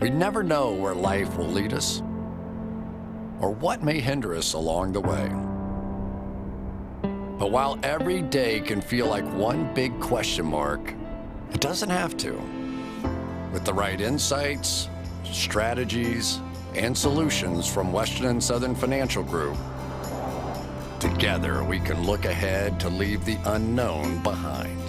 We never know where life will lead us or what may hinder us along the way. But while every day can feel like one big question mark, it doesn't have to. With the right insights, strategies, and solutions from Western and Southern Financial Group, together we can look ahead to leave the unknown behind.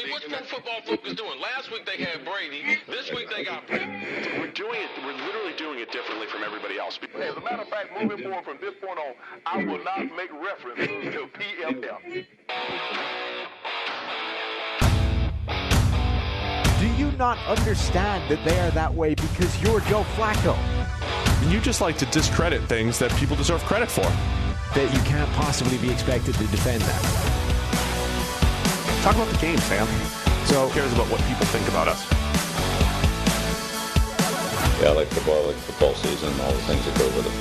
What's pro football focus doing? Last week they had Brady. This week they got Brady. We're literally doing it differently from everybody else. As a matter of fact, moving forward from this point on, I will not make reference to PFF. Do you not understand that they are that way because you're Joe Flacco? You just like to discredit things that people deserve credit for. That you can't possibly be expected to defend that. Talk about the game, Sam. So who cares about what people think about us? Yeah, I like football season, and all the things that go with it.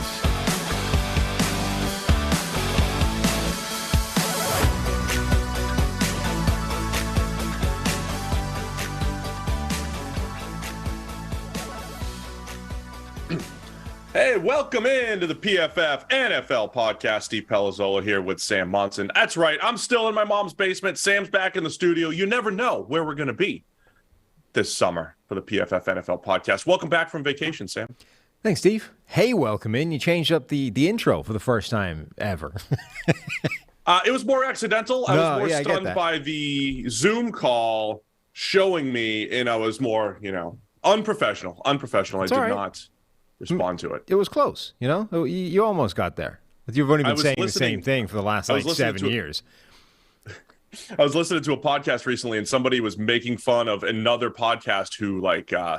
Hey, welcome into the PFF NFL Podcast. Steve Palazzolo here with Sam Monson. That's right, I'm still in my mom's basement. Sam's back in the studio. You never know where we're going to be this summer for the PFF NFL Podcast. Welcome back from vacation, Sam. Thanks, Steve. Hey, welcome in. You changed up the intro for the first time ever. It was more accidental. I was more stunned by the Zoom call showing me, and I was more, unprofessional. I did not respond to it. It was close, You almost got there. But you've only been saying the same thing for the last 7 years. I was listening to a podcast recently, and somebody was making fun of another podcast who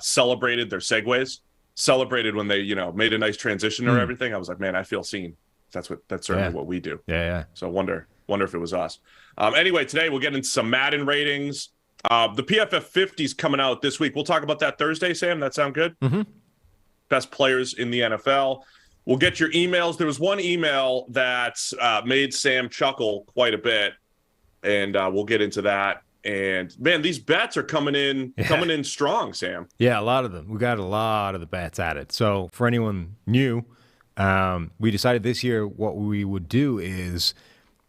celebrated their segues, celebrated when they made a nice transition or everything. I was like, man, I feel seen. That's certainly what we do. Yeah. So wonder if it was us. Anyway, today we'll get into some Madden ratings. The PFF 50's coming out this week. We'll talk about that Thursday, Sam. That sound good? Mm-hmm. Best players in the NFL. We'll get your emails. There was one email that made Sam chuckle quite a bit, and we'll get into that. And man, these bets are coming in strong, Sam. Yeah, a lot of them. We got a lot of the bets at it. So for anyone new, we decided this year what we would do is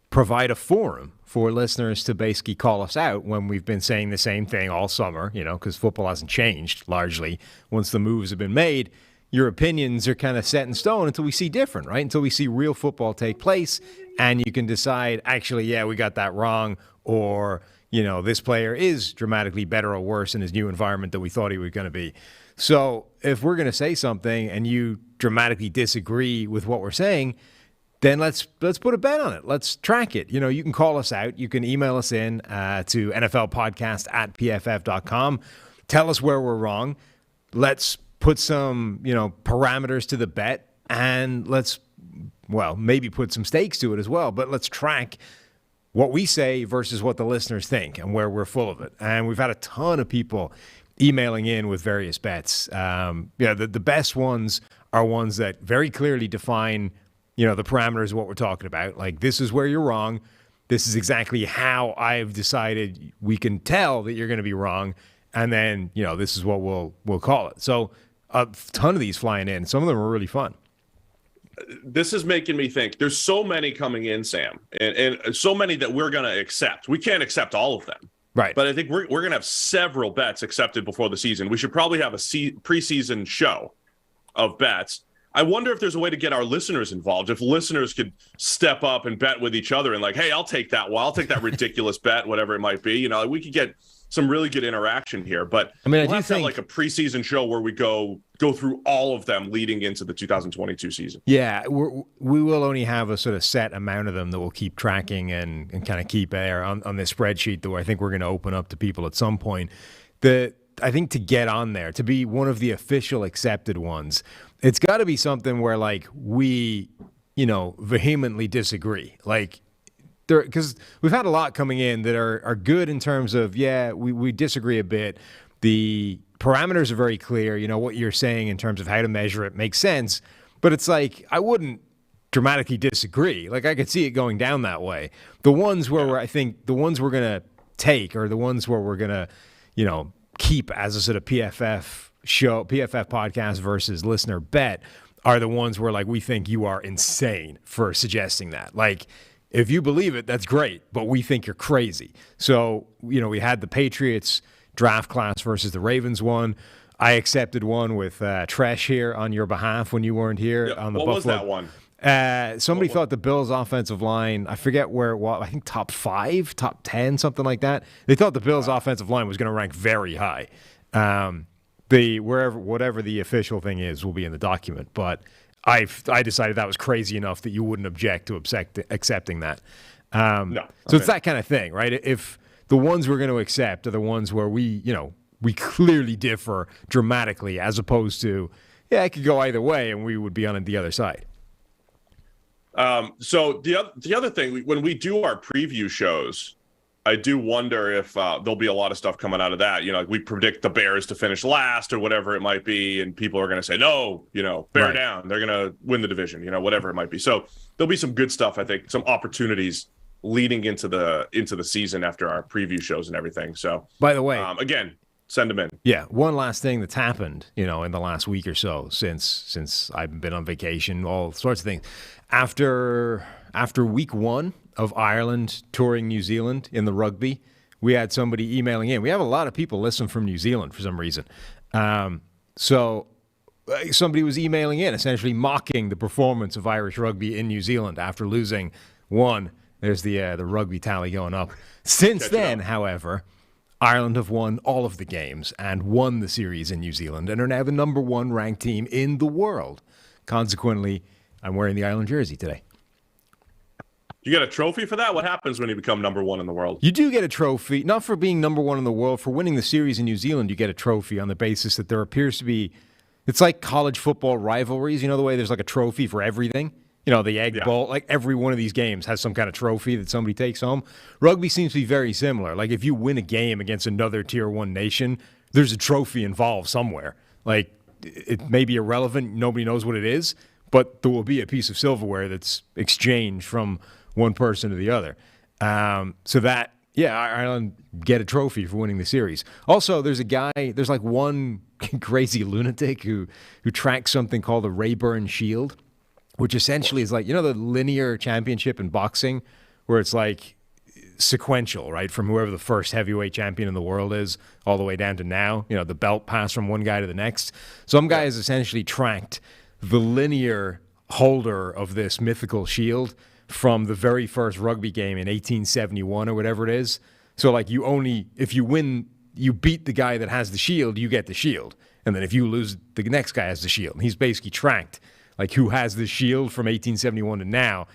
provide a forum for listeners to basically call us out when we've been saying the same thing all summer, because football hasn't changed largely. Once the moves have been made, your opinions are kind of set in stone until we see different, right? Until we see real football take place, and you can decide, actually, yeah, we got that wrong, or, this player is dramatically better or worse in his new environment than we thought he was going to be. So if we're going to say something and you dramatically disagree with what we're saying, then let's put a bet on it. Let's track it. You can call us out. You can email us in to nflpodcast@pff.com. Tell us where we're wrong. Let's put some, parameters to the bet, and let's, maybe put some stakes to it as well. But let's track what we say versus what the listeners think and where we're full of it. And we've had a ton of people emailing in with various bets. The best ones are ones that very clearly define the parameters of what we're talking about. Like, this is where you're wrong. This is exactly how I've decided we can tell that you're going to be wrong. And then, this is what we'll call it. So a ton of these flying in. Some of them are really fun. This is making me think. There's so many coming in, Sam, and so many that we're going to accept. We can't accept all of them. Right. But I think we're going to have several bets accepted before the season. We should probably have a preseason show of bets. I wonder if there's a way to get our listeners involved. If listeners could step up and bet with each other and hey, I'll take that. Well, I'll take that ridiculous bet, whatever it might be. We could get some really good interaction here. But I do have think to have a preseason show where we go through all of them leading into the 2022 season. Yeah, we will only have a sort of set amount of them that we'll keep tracking and kind of keep there on this spreadsheet, though I think we're going to open up to people at some point. I think to get on there, to be one of the official accepted ones, it's got to be something where we, vehemently disagree. Because we've had a lot coming in that are good in terms of, we disagree a bit. The parameters are very clear. What you're saying in terms of how to measure it makes sense. But it's I wouldn't dramatically disagree. I could see it going down that way. The ones where I think the ones we're going to take, or the ones where we're going to, keep as a sort of PFF podcast versus listener bet are the ones where like we think you are insane for suggesting that. Like, if you believe it, that's great, but we think you're crazy. So, we had the Patriots draft class versus the Ravens one. I accepted one with Tresh here on your behalf when you weren't here on the what Buffalo. was that one? Somebody thought the Bills' offensive line, I forget where it was, I think top 5, top 10, something like that. They thought the Bills' offensive line was going to rank very high. Whatever the official thing is will be in the document, but I decided that was crazy enough that you wouldn't object to accepting that. No. So it's that kind of thing, right? If the ones we're going to accept are the ones where we clearly differ dramatically, as opposed to, it could go either way and we would be on the other side. So the other thing, when we do our preview shows, I do wonder if there'll be a lot of stuff coming out of that. Like we predict the Bears to finish last or whatever it might be, and people are going to say, no, bear down. They're going to win the division, whatever it might be. So there'll be some good stuff, I think, some opportunities leading into the season after our preview shows and everything. So, by the way, again, send them in. Yeah, one last thing that's happened, in the last week or so since I've been on vacation, all sorts of things. After week 1 of Ireland touring New Zealand in the rugby, we had somebody emailing in. We have a lot of people listen from New Zealand for some reason. So somebody was emailing in, essentially mocking the performance of Irish rugby in New Zealand after losing 1. There's the rugby tally going up. Since then, however, Ireland have won all of the games and won the series in New Zealand and are now the number 1 ranked team in the world. Consequently, I'm wearing the Ireland jersey today. You get a trophy for that? What happens when you become number 1 in the world? You do get a trophy, not for being number 1 in the world. For winning the series in New Zealand, you get a trophy on the basis that there appears to be, it's like college football rivalries. The way there's like a trophy for everything? The Egg Bowl, like every one of these games has some kind of trophy that somebody takes home. Rugby seems to be very similar. Like if you win a game against another Tier 1 nation, there's a trophy involved somewhere. Like it may be irrelevant, nobody knows what it is, but there will be a piece of silverware that's exchanged from one person to the other. So that, Ireland get a trophy for winning the series. Also, there's like one crazy lunatic who tracks something called the Rayburn Shield, which essentially is like, the linear championship in boxing, where it's like sequential, right? From whoever the first heavyweight champion in the world is all the way down to now, the belt passed from one guy to the next. Some guy has essentially tracked the linear holder of this mythical shield from the very first rugby game in 1871 or whatever it is. So like if you win, you beat the guy that has the shield, you get the shield. And then if you lose, the next guy has the shield. And he's basically tracked like who has the shield from 1871 to now.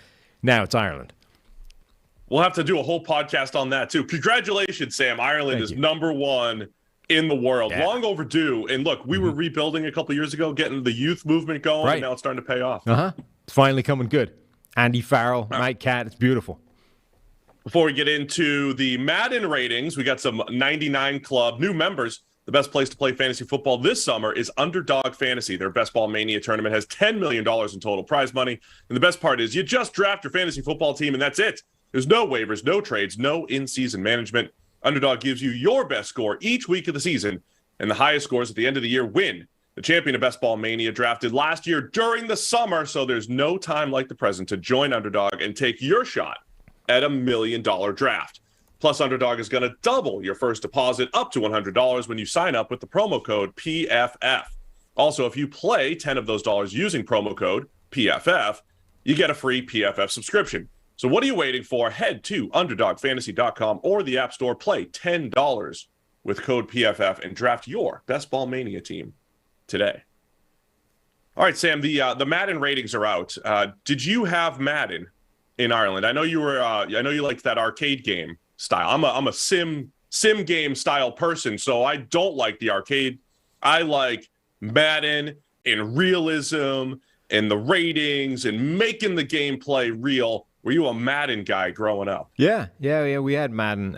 Now it's Ireland. We'll have to do a whole podcast on that too. Congratulations, Sam. Ireland is number 1 in the world. Yeah. Long overdue. And look, we were rebuilding a couple years ago, getting the youth movement going, and now it's starting to pay off. It's finally coming good. Andy Farrell, Mike Cat, it's beautiful. Before we get into the Madden ratings, we got some 99 Club new members. The best place to play fantasy football this summer is Underdog Fantasy. Their Best Ball Mania tournament has $10 million in total prize money. And the best part is you just draft your fantasy football team, and that's it. There's no waivers, no trades, no in-season management. Underdog gives you your best score each week of the season, and the highest scores at the end of the year win. The champion of Best Ball Mania drafted last year during the summer, so there's no time like the present to join Underdog and take your shot at $1 million draft. Plus, Underdog is going to double your first deposit up to $100 when you sign up with the promo code PFF. Also, if you play 10 of those dollars using promo code PFF, you get a free PFF subscription. So what are you waiting for? Head to UnderdogFantasy.com or the App Store. Play $10 with code PFF and draft your Best Ball Mania team today. All right, Sam, the Madden ratings are out. Did you have Madden in Ireland? I know you were. I know you liked that arcade game style. I'm a sim game style person, so I don't like the arcade. I like Madden and realism and the ratings and making the gameplay real. Were you a Madden guy growing up? Yeah. We had Madden.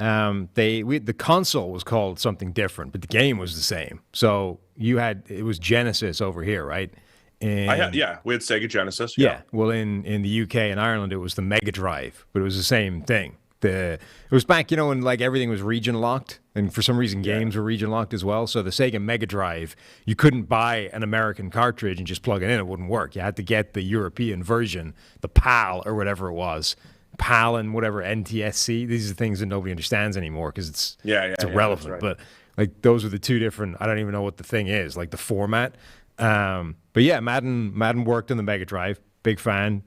The console was called something different, but the game was the same. So it was Genesis over here, right? And we had Sega Genesis. Yeah. Well, in the UK and Ireland, it was the Mega Drive, but it was the same thing. It was back, when like everything was region locked, and for some reason games were region locked as well. So the Sega Mega Drive, you couldn't buy an American cartridge and just plug it in; it wouldn't work. You had to get the European version, the PAL or whatever it was, PAL and whatever NTSC. These are things that nobody understands anymore because it's irrelevant. Right. But like those are the two different. I don't even know what the thing is, like the format. But yeah, Madden worked on the Mega Drive. Big fan.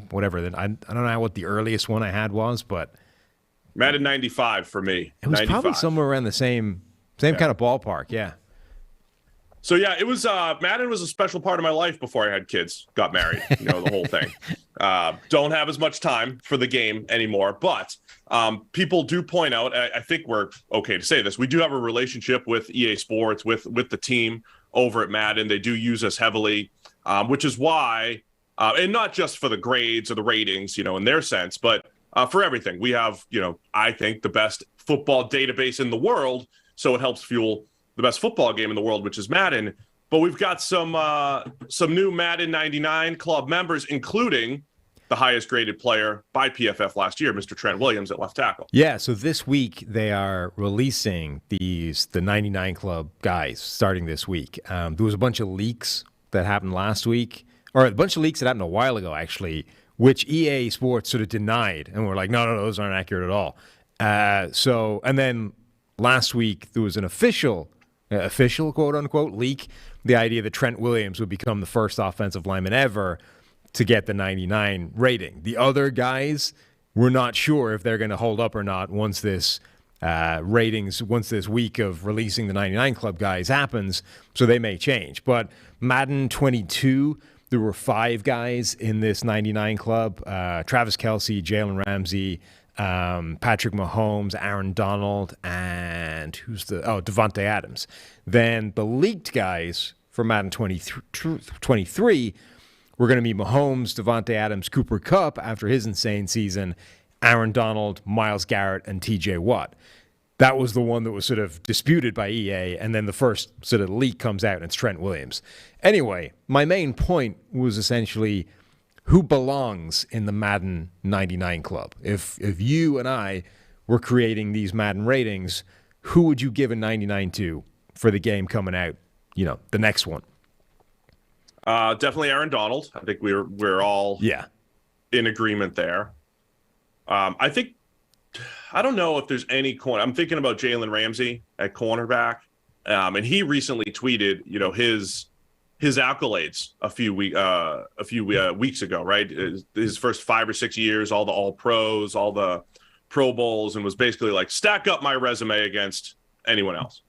Whatever. I don't know what the earliest one I had was, but. Madden 95 for me. It was 95. probably somewhere around the same kind of ballpark, yeah. So yeah, it was Madden was a special part of my life before I had kids, got married, the whole thing. Don't have as much time for the game anymore, but people do point out, I think we're okay to say this, we do have a relationship with EA Sports, with the team over at Madden. They do use us heavily, which is why, and not just for the grades or the ratings, in their sense, but for everything. We have, I think the best football database in the world, so it helps fuel the best football game in the world, which is Madden. But we've got some new Madden 99 club members, including the highest graded player by PFF last year, Mr. Trent Williams at left tackle. Yeah, so this week they are releasing the 99 club guys starting this week. There was a bunch of leaks that happened last week, or a bunch of leaks that happened a while ago, actually, which EA Sports sort of denied, and we're like, no, those aren't accurate at all. And then last week there was an official quote unquote leak, the idea that Trent Williams would become the first offensive lineman ever to get the 99 rating. The other guys, we're not sure if they're going to hold up or not once this week of releasing the 99 club guys happens, so they may change. But Madden 22. There were 5 guys in this 99 club, Travis Kelce, Jalen Ramsey, Patrick Mahomes, Aaron Donald, and Devontae Adams. Then the leaked guys for Madden 23 were going to be Mahomes, Devontae Adams, Cooper Kupp after his insane season, Aaron Donald, Myles Garrett, and TJ Watt. That was the one that was sort of disputed by EA, and then the first sort of leak comes out, and it's Trent Williams. Anyway, my main point was essentially who belongs in the Madden 99 club. If you and I were creating these Madden ratings, who would you give a 99 to for the game coming out, the next one? Definitely Aaron Donald. I think we're all in agreement there. I don't know if there's any corner. I'm thinking about Jalen Ramsey at cornerback, and he recently tweeted, his accolades a few weeks ago, right? His first 5 or 6 years, all the All Pros, all the Pro Bowls, and was basically like, stack up my resume against anyone else.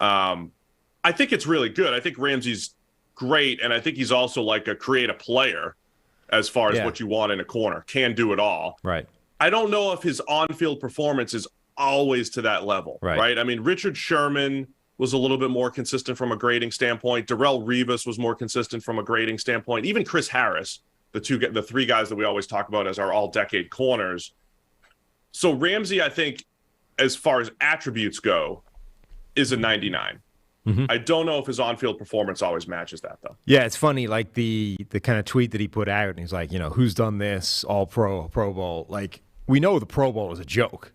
I think it's really good. I think Ramsey's great, and I think he's also like a creative player as far as what you want in a corner. Can do it all. Right. I don't know if his on-field performance is always to that level, right? I mean, Richard Sherman was a little bit more consistent from a grading standpoint. Darrelle Revis was more consistent from a grading standpoint. Even Chris Harris, the 3 guys that we always talk about as our all-decade corners. So Ramsey, I think, as far as attributes go, is a 99. Mm-hmm. I don't know if his on-field performance always matches that, though. Yeah, it's funny, like the kind of tweet that he put out, and he's like, who's done this, All-Pro, Pro Bowl? Like, we know the Pro Bowl is a joke.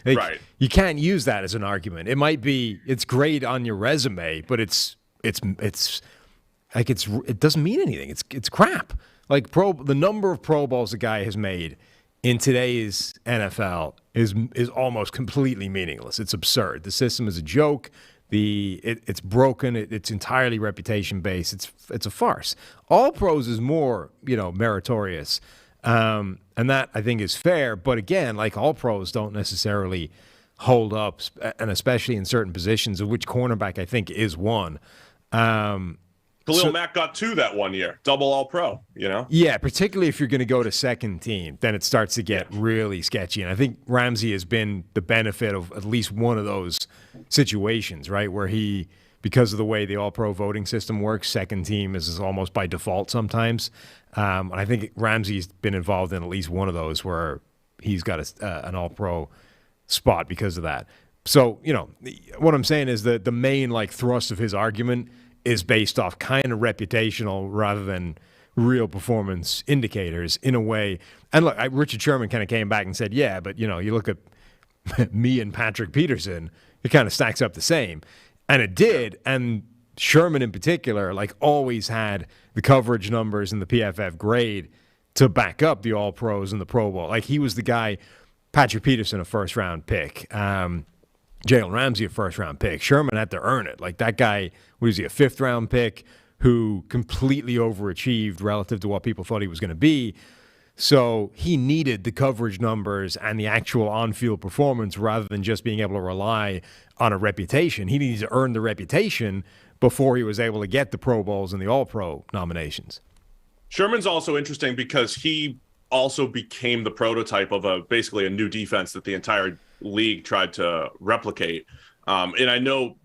Right. You can't use that as an argument. It might be, it's great on your resume, but it doesn't mean anything. It's crap. Like the number of Pro Bowls a guy has made in today's NFL is almost completely meaningless. It's absurd. The system is a joke. It's broken. It's entirely reputation based. It's a farce. All pros is more meritorious, and that I think is fair. But again, like all pros don't necessarily hold up, and especially in certain positions, of which cornerback I think is one. Khalil Mack got 2 that one year, double All-Pro, Yeah, particularly if you're going to go to second team, then it starts to get really sketchy. And I think Ramsey has been the benefit of at least one of those situations, right, where he, because of the way the All-Pro voting system works, second team is almost by default sometimes. And I think Ramsey's been involved in at least one of those where he's got an All-Pro spot because of that. So, what I'm saying is that the main thrust of his argument is based off kind of reputational rather than real performance indicators in a way. And look, Richard Sherman kind of came back and said, yeah, but, you look at me and Patrick Peterson, it kind of stacks up the same. And it did. And Sherman in particular, always had the coverage numbers and the PFF grade to back up the All-Pros and the Pro Bowl. He was the guy, Patrick Peterson, a first-round pick. Jalen Ramsey, a first-round pick. Sherman had to earn it. That guy, was he, a fifth-round pick who completely overachieved relative to what people thought he was going to be. So he needed the coverage numbers and the actual on-field performance rather than just being able to rely on a reputation. He needed to earn the reputation before he was able to get the Pro Bowls and the All-Pro nominations. Sherman's also interesting because he also became the prototype of basically a new defense that the entire league tried to replicate. And I know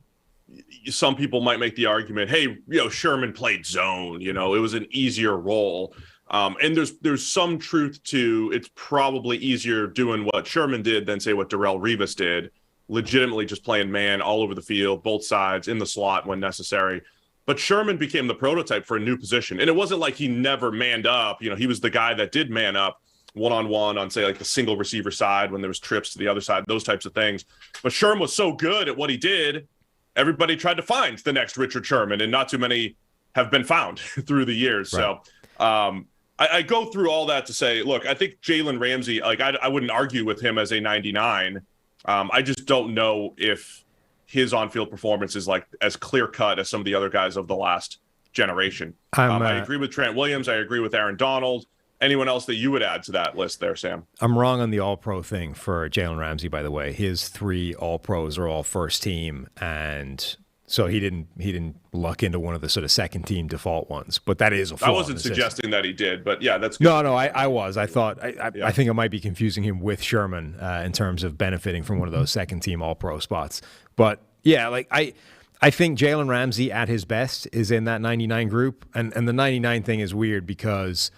some people might make the argument, hey, Sherman played zone, it was an easier role. And there's some truth to it's probably easier doing what Sherman did than say what Darrelle Revis did, legitimately just playing man all over the field, both sides, in the slot when necessary. But Sherman became the prototype for a new position. And it wasn't like he never manned up. He was the guy that did man up one-on-one on, say, the single receiver side when there was trips to the other side, those types of things. But Sherman was so good at what he did, everybody tried to find the next Richard Sherman, and not too many have been found through the years. Right. So I go through all that to say, look, I think Jalen Ramsey, I wouldn't argue with him as a 99. I just don't know if his on-field performance is as clear-cut as some of the other guys of the last generation. I agree with Trent Williams. I agree with Aaron Donald. Anyone else that you would add to that list there, Sam? I'm wrong on the All-Pro thing for Jalen Ramsey, by the way. His 3 All-Pros are all first team, and so he didn't luck into one of the sort of second-team default ones. But that is a flaw. I wasn't suggesting that he did, but yeah, that's good. No, I was. I thought I think I might be confusing him with Sherman in terms of benefiting from one of those second-team All-Pro spots. But yeah, I think Jalen Ramsey at his best is in that 99 group, and the 99 thing is weird because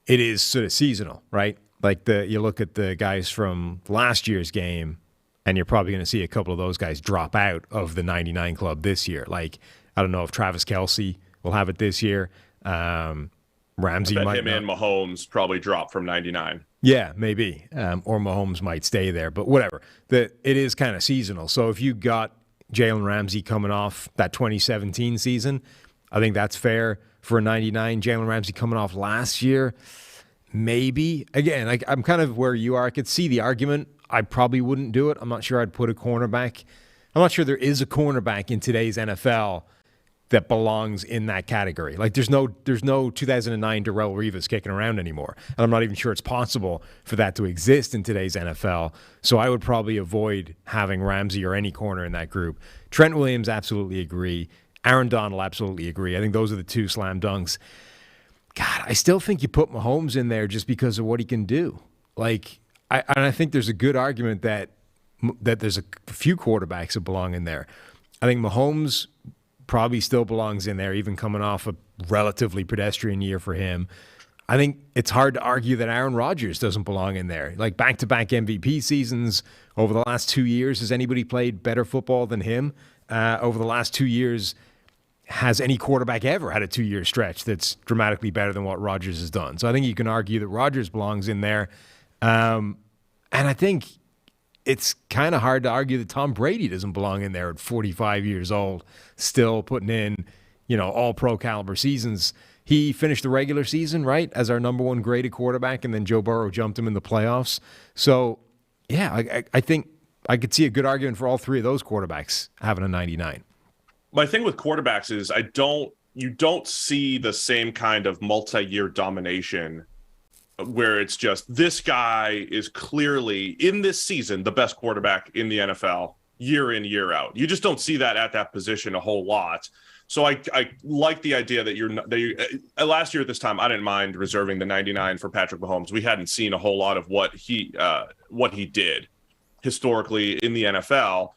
it is sort of seasonal, right? You look at the guys from last year's game, and you're probably going to see a couple of those guys drop out of the 99 club this year. I don't know if Travis Kelce will have it this year. Ramsey might. Him and Mahomes probably drop from 99. Yeah, maybe. Or Mahomes might stay there, but whatever. It is kind of seasonal. So if you got Jalen Ramsey coming off that 2017 season, I think that's fair for a 99. Jalen Ramsey coming off last year, maybe. Again, I'm kind of where you are. I could see the argument. I probably wouldn't do it. I'm not sure I'd put a cornerback. I'm not sure there is a cornerback in today's NFL that belongs in that category. There's no 2009 Darrelle Revis kicking around anymore. And I'm not even sure it's possible for that to exist in today's NFL. So I would probably avoid having Ramsey or any corner in that group. Trent Williams, absolutely agree. Aaron Donald, absolutely agree. I think those are the 2 slam dunks. God, I still think you put Mahomes in there just because of what he can do. I think there's a good argument that there's a few quarterbacks that belong in there. I think Mahomes probably still belongs in there, even coming off a relatively pedestrian year for him. I think it's hard to argue that Aaron Rodgers doesn't belong in there. Back-to-back MVP seasons over the last 2 years. Has anybody played better football than him over the last 2 years? Has any quarterback ever had a 2-year stretch that's dramatically better than what Rodgers has done? So I think you can argue that Rodgers belongs in there. And I think it's kind of hard to argue that Tom Brady doesn't belong in there at 45 years old, still putting in, all-pro caliber seasons. He finished the regular season, right, as our number 1 graded quarterback, and then Joe Burrow jumped him in the playoffs. So, yeah, I think I could see a good argument for all 3 of those quarterbacks having a 99. My thing with quarterbacks is you don't see the same kind of multi-year domination where it's just this guy is clearly in this season the best quarterback in the NFL year in, year out. You just don't see that at that position a whole lot. So I like the idea that last year at this time, I didn't mind reserving the 99 for Patrick Mahomes. We hadn't seen a whole lot of what he did historically in the NFL,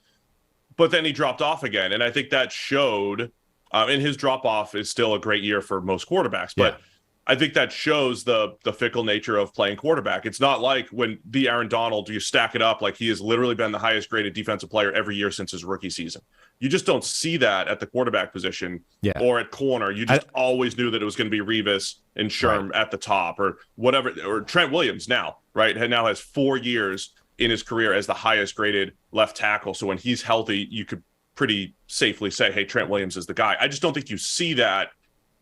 but then he dropped off again. And I think that showed, and his drop off is still a great year for most quarterbacks, but I think that shows the fickle nature of playing quarterback. It's not like when the Aaron Donald, you stack it up like he has literally been the highest graded defensive player every year since his rookie season. You just don't see that at the quarterback position or at corner. You just always knew that it was going to be Revis and Sherm at the top or whatever, or Trent Williams now, right? And now has 4 years in his career as the highest graded left tackle. So when he's healthy, you could pretty safely say, hey, Trent Williams is the guy. I just don't think you see that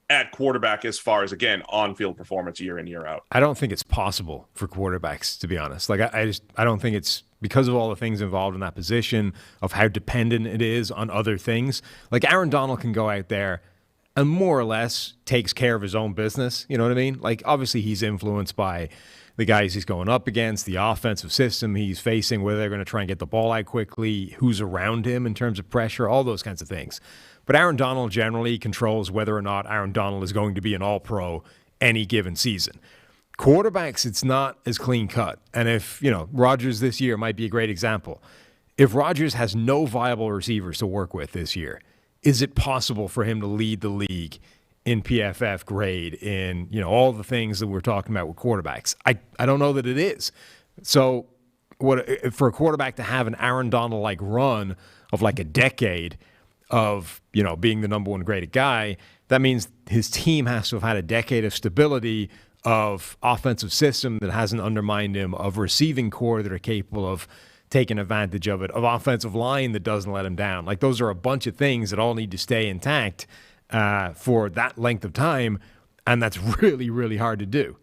at quarterback as far as, again, on-field performance year in, year out. I don't think it's possible for quarterbacks, to be honest. Like, I don't think it's because of all the things involved in that position, of how dependent it is on other things. Like, Aaron Donald can go out there and more or less takes care of his own business. You know what I mean? Like, obviously he's influenced by the guys he's going up against, the offensive system he's facing, whether they're going to try and get the ball out quickly, who's around him in terms of pressure, all those kinds of things. But Aaron Donald generally controls whether or not Aaron Donald is going to be an all-pro any given season. Quarterbacks, it's not as clean cut. And if, Rodgers this year might be a great example. If Rodgers has no viable receivers to work with this year, is it possible for him to lead the league in PFF grade, in all the things that we're talking about with quarterbacks? I don't know that it is. So for a quarterback to have an Aaron Donald-like run of like a decade of being the number one graded guy, that means his team has to have had a decade of stability, of offensive system that hasn't undermined him, of receiving core that are capable of taking advantage of it, of offensive line that doesn't let him down. Like, those are a bunch of things that all need to stay intact for that length of time, and that's really, really hard to do.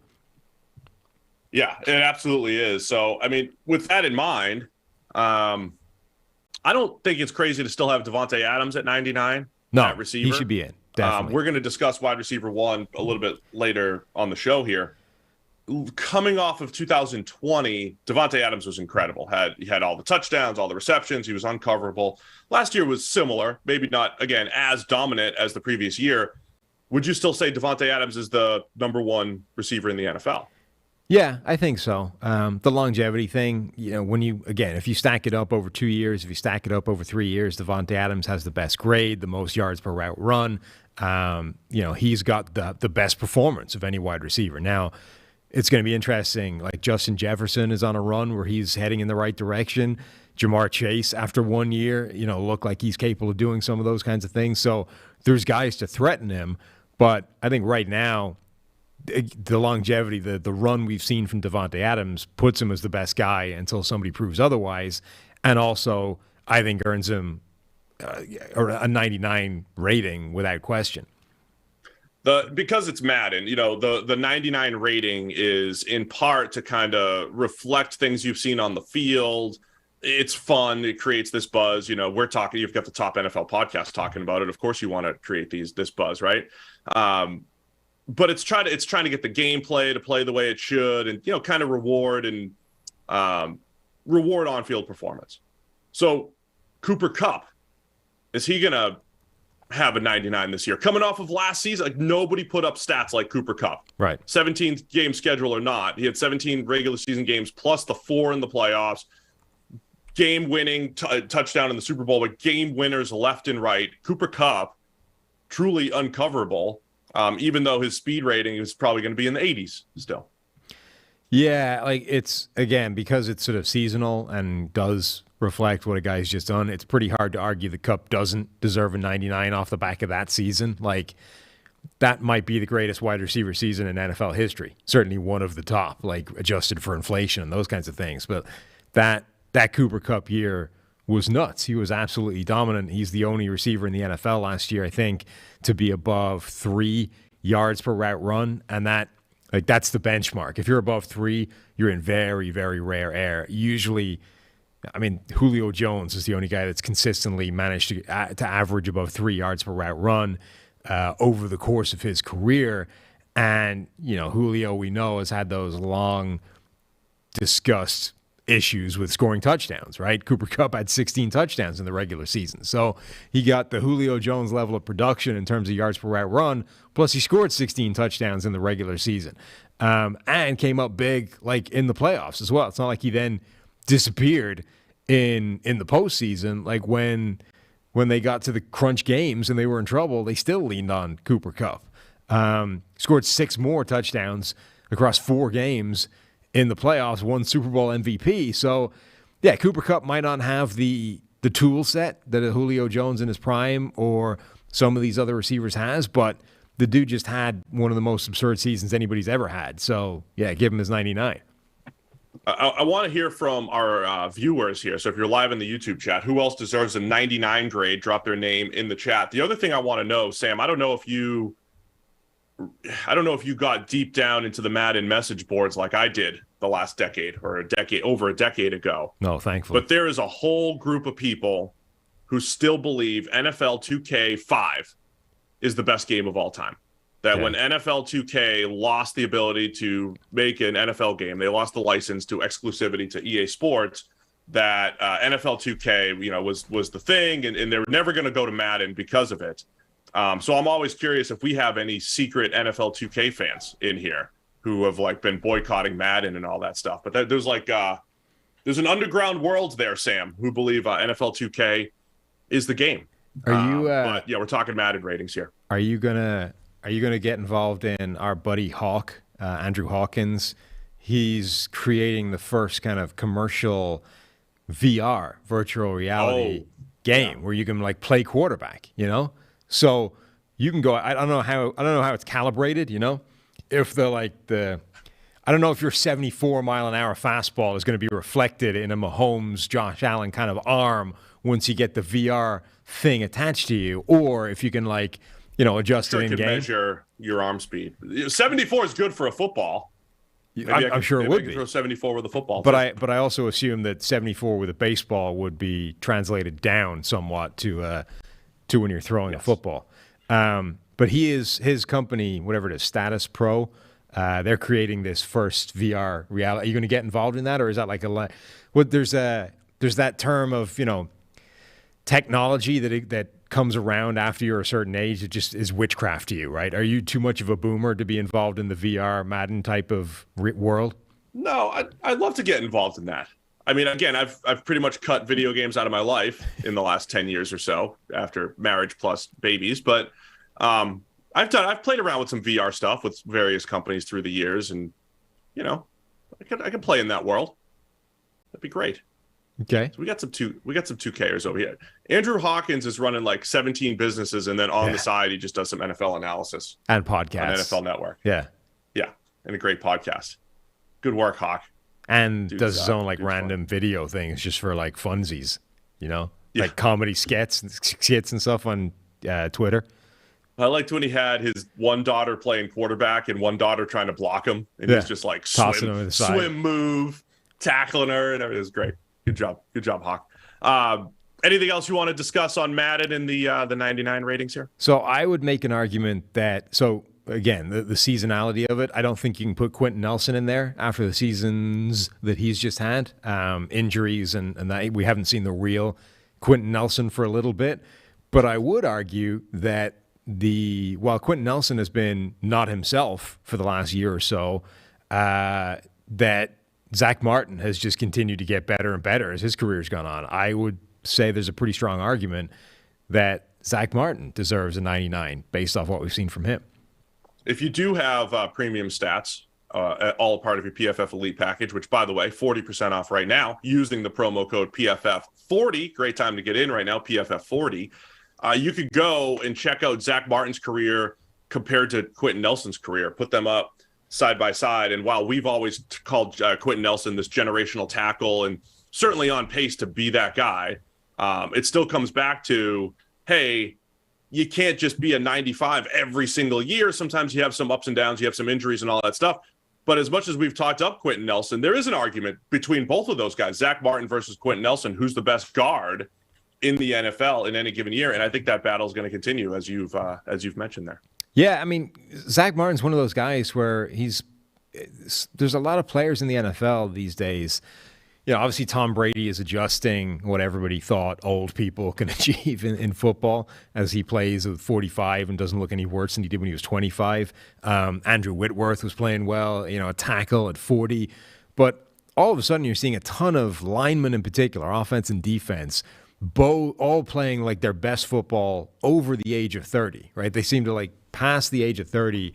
Yeah, it absolutely is. So, I mean, with that in mind, I don't think it's crazy to still have Davante Adams at 99 at receiver. He should be in, definitely. We're going to discuss wide receiver 1 a little bit later on the show here. Coming off of 2020, Davante Adams was incredible. He had all the touchdowns, all the receptions. He was uncoverable. Last year was similar, maybe not, again, as dominant as the previous year. Would you still say Davante Adams is the number 1 receiver in the NFL? Yeah, I think so. The longevity thing, if you stack it up over 2 years, if you stack it up over 3 years, Davante Adams has the best grade, the most yards per route run. He's got the best performance of any wide receiver. Now, it's going to be interesting. Like, Justin Jefferson is on a run where he's heading in the right direction. Jamar Chase, after 1 year, looked like he's capable of doing some of those kinds of things. So there's guys to threaten him. But I think right now, the longevity, the run we've seen from Davante Adams puts him as the best guy until somebody proves otherwise. And also, I think earns him a 99 rating without question. Because it's Madden, the 99 rating is in part to kind of reflect things you've seen on the field. It's fun. It creates this buzz. We're talking, you've got the top NFL podcast talking about it. Of course you want to create this buzz, right? But it's trying to get the gameplay to play the way it should, and kind of reward on-field performance. So Cooper Kupp, is he gonna have a 99 this year? Coming off of last season, like, nobody put up stats like Cooper Kupp. Right. 17 game schedule or not, he had 17 regular season games plus the 4 in the playoffs. Game-winning touchdown in the Super Bowl, but game winners left and right. Cooper Kupp, truly uncoverable. Even though his speed rating is probably going to be in the 80s still. Yeah, like, it's, again, because it's sort of seasonal and does reflect what a guy's just done, it's pretty hard to argue the Kupp doesn't deserve a 99 off the back of that season. Like, that might be the greatest wide receiver season in NFL history. Certainly one of the top, like, adjusted for inflation and those kinds of things. But that Cooper Kupp year was nuts. He was absolutely dominant. He's the only receiver in the NFL last year, I think, to be above 3 yards per route run, and that's the benchmark. If you're above 3, you're in very, very rare air. Usually, Julio Jones is the only guy that's consistently managed to average above 3 yards per route run over the course of his career. And Julio, we know, has had those long discussed issues with scoring touchdowns, right? Cooper Kupp had 16 touchdowns in the regular season. So he got the Julio Jones level of production in terms of yards per route run, plus he scored 16 touchdowns in the regular season, and came up big, like, in the playoffs as well. It's not like he then disappeared in the postseason. Like, when they got to the crunch games and they were in trouble, they still leaned on Cooper Kupp. Scored 6 more touchdowns across 4 games in the playoffs, won Super Bowl MVP. So, yeah, Cooper Kupp might not have the tool set that a Julio Jones in his prime or some of these other receivers has, but the dude just had one of the most absurd seasons anybody's ever had. So, yeah, give him his 99. I want to hear from our viewers here. So if you're live in the YouTube chat, who else deserves a 99 grade? Drop their name in the chat. The other thing I want to know, Sam, I don't know if you got deep down into the Madden message boards like I did the last decade or over a decade ago. No, thankfully. But there is a whole group of people who still believe NFL 2K5 is the best game of all time. That when NFL 2K lost the ability to make an NFL game, they lost the license to exclusivity to EA Sports, that NFL 2K, was the thing, and they were never going to go to Madden because of it. So I'm always curious if we have any secret NFL 2K fans in here who have been boycotting Madden and all that stuff. But there's an underground world there, Sam, who believe NFL 2K is the game. Are you? But yeah, we're talking Madden ratings here. Are you gonna get involved in our buddy Hawk, Andrew Hawkins? He's creating the first kind of commercial VR, virtual reality game where you can play quarterback. So you can go. I don't know how it's calibrated. If I don't know if your 74-mile-an-hour fastball is going to be reflected in a Mahomes, Josh Allen kind of arm once you get the VR thing attached to you, or if you can adjust it in game. Measure your arm speed. 74 is good for a football. I'm sure it would be. Throw 74 with a football. But I also assume that 74 with a baseball would be translated down somewhat to when you're throwing a football. But his company, whatever it is, Status Pro, they're creating this first VR reality. Are you going to get involved in that, or is that there's that term of technology that comes around after you're a certain age? It just is witchcraft to you, right? Are you too much of a boomer to be involved in the VR Madden type of world? No, I'd love to get involved in that. I mean, again, I've pretty much cut video games out of my life in the last 10 years or so after marriage plus babies. But I've played around with some VR stuff with various companies through the years, and I can play in that world. That'd be great. Okay. So we got some 2Kers over here. Andrew Hawkins is running 17 businesses, and then on the side he just does some NFL analysis and podcasts on NFL Network. Yeah, and a great podcast. Good work, Hawk. And does his own random video things just for funsies, like comedy skits and stuff on Twitter. I liked when he had his one daughter playing quarterback and one daughter trying to block him, and he's just tossing him to the side. Swim move, tackling her, and everything. It was great. Good job, Hawk. Anything else you want to discuss on Madden and the 99 ratings here? So I would make an argument that again, the seasonality of it, I don't think you can put Quentin Nelson in there after the seasons that he's just had, injuries and that we haven't seen the real Quentin Nelson for a little bit. But I would argue that while Quentin Nelson has been not himself for the last year or so, that Zach Martin has just continued to get better and better as his career's gone on. I would say there's a pretty strong argument that Zach Martin deserves a 99 based off what we've seen from him. If you do have premium stats, all part of your PFF Elite package, which, by the way, 40% off right now using the promo code PFF40. Great time to get in right now, PFF40. You could go and check out Zach Martin's career compared to Quentin Nelson's career. Put them up side by side. And while we've always called Quentin Nelson this generational tackle and certainly on pace to be that guy, it still comes back to, hey, you can't just be a 95 every single year. Sometimes you have some ups and downs, you have some injuries and all that stuff. But as much as we've talked up Quentin Nelson, there is an argument between both of those guys, Zach Martin versus Quentin Nelson, who's the best guard in the NFL in any given year. And I think that battle is going to continue, as you've mentioned there. Yeah, I mean, Zach Martin's one of those guys where there's a lot of players in the NFL these days. Obviously Tom Brady is adjusting what everybody thought old people can achieve in football as he plays with 45 and doesn't look any worse than he did when he was 25. Andrew Whitworth was playing well, a tackle at 40. But all of a sudden you're seeing a ton of linemen in particular, offense and defense, all playing their best football over the age of 30, right? They seem to past the age of 30,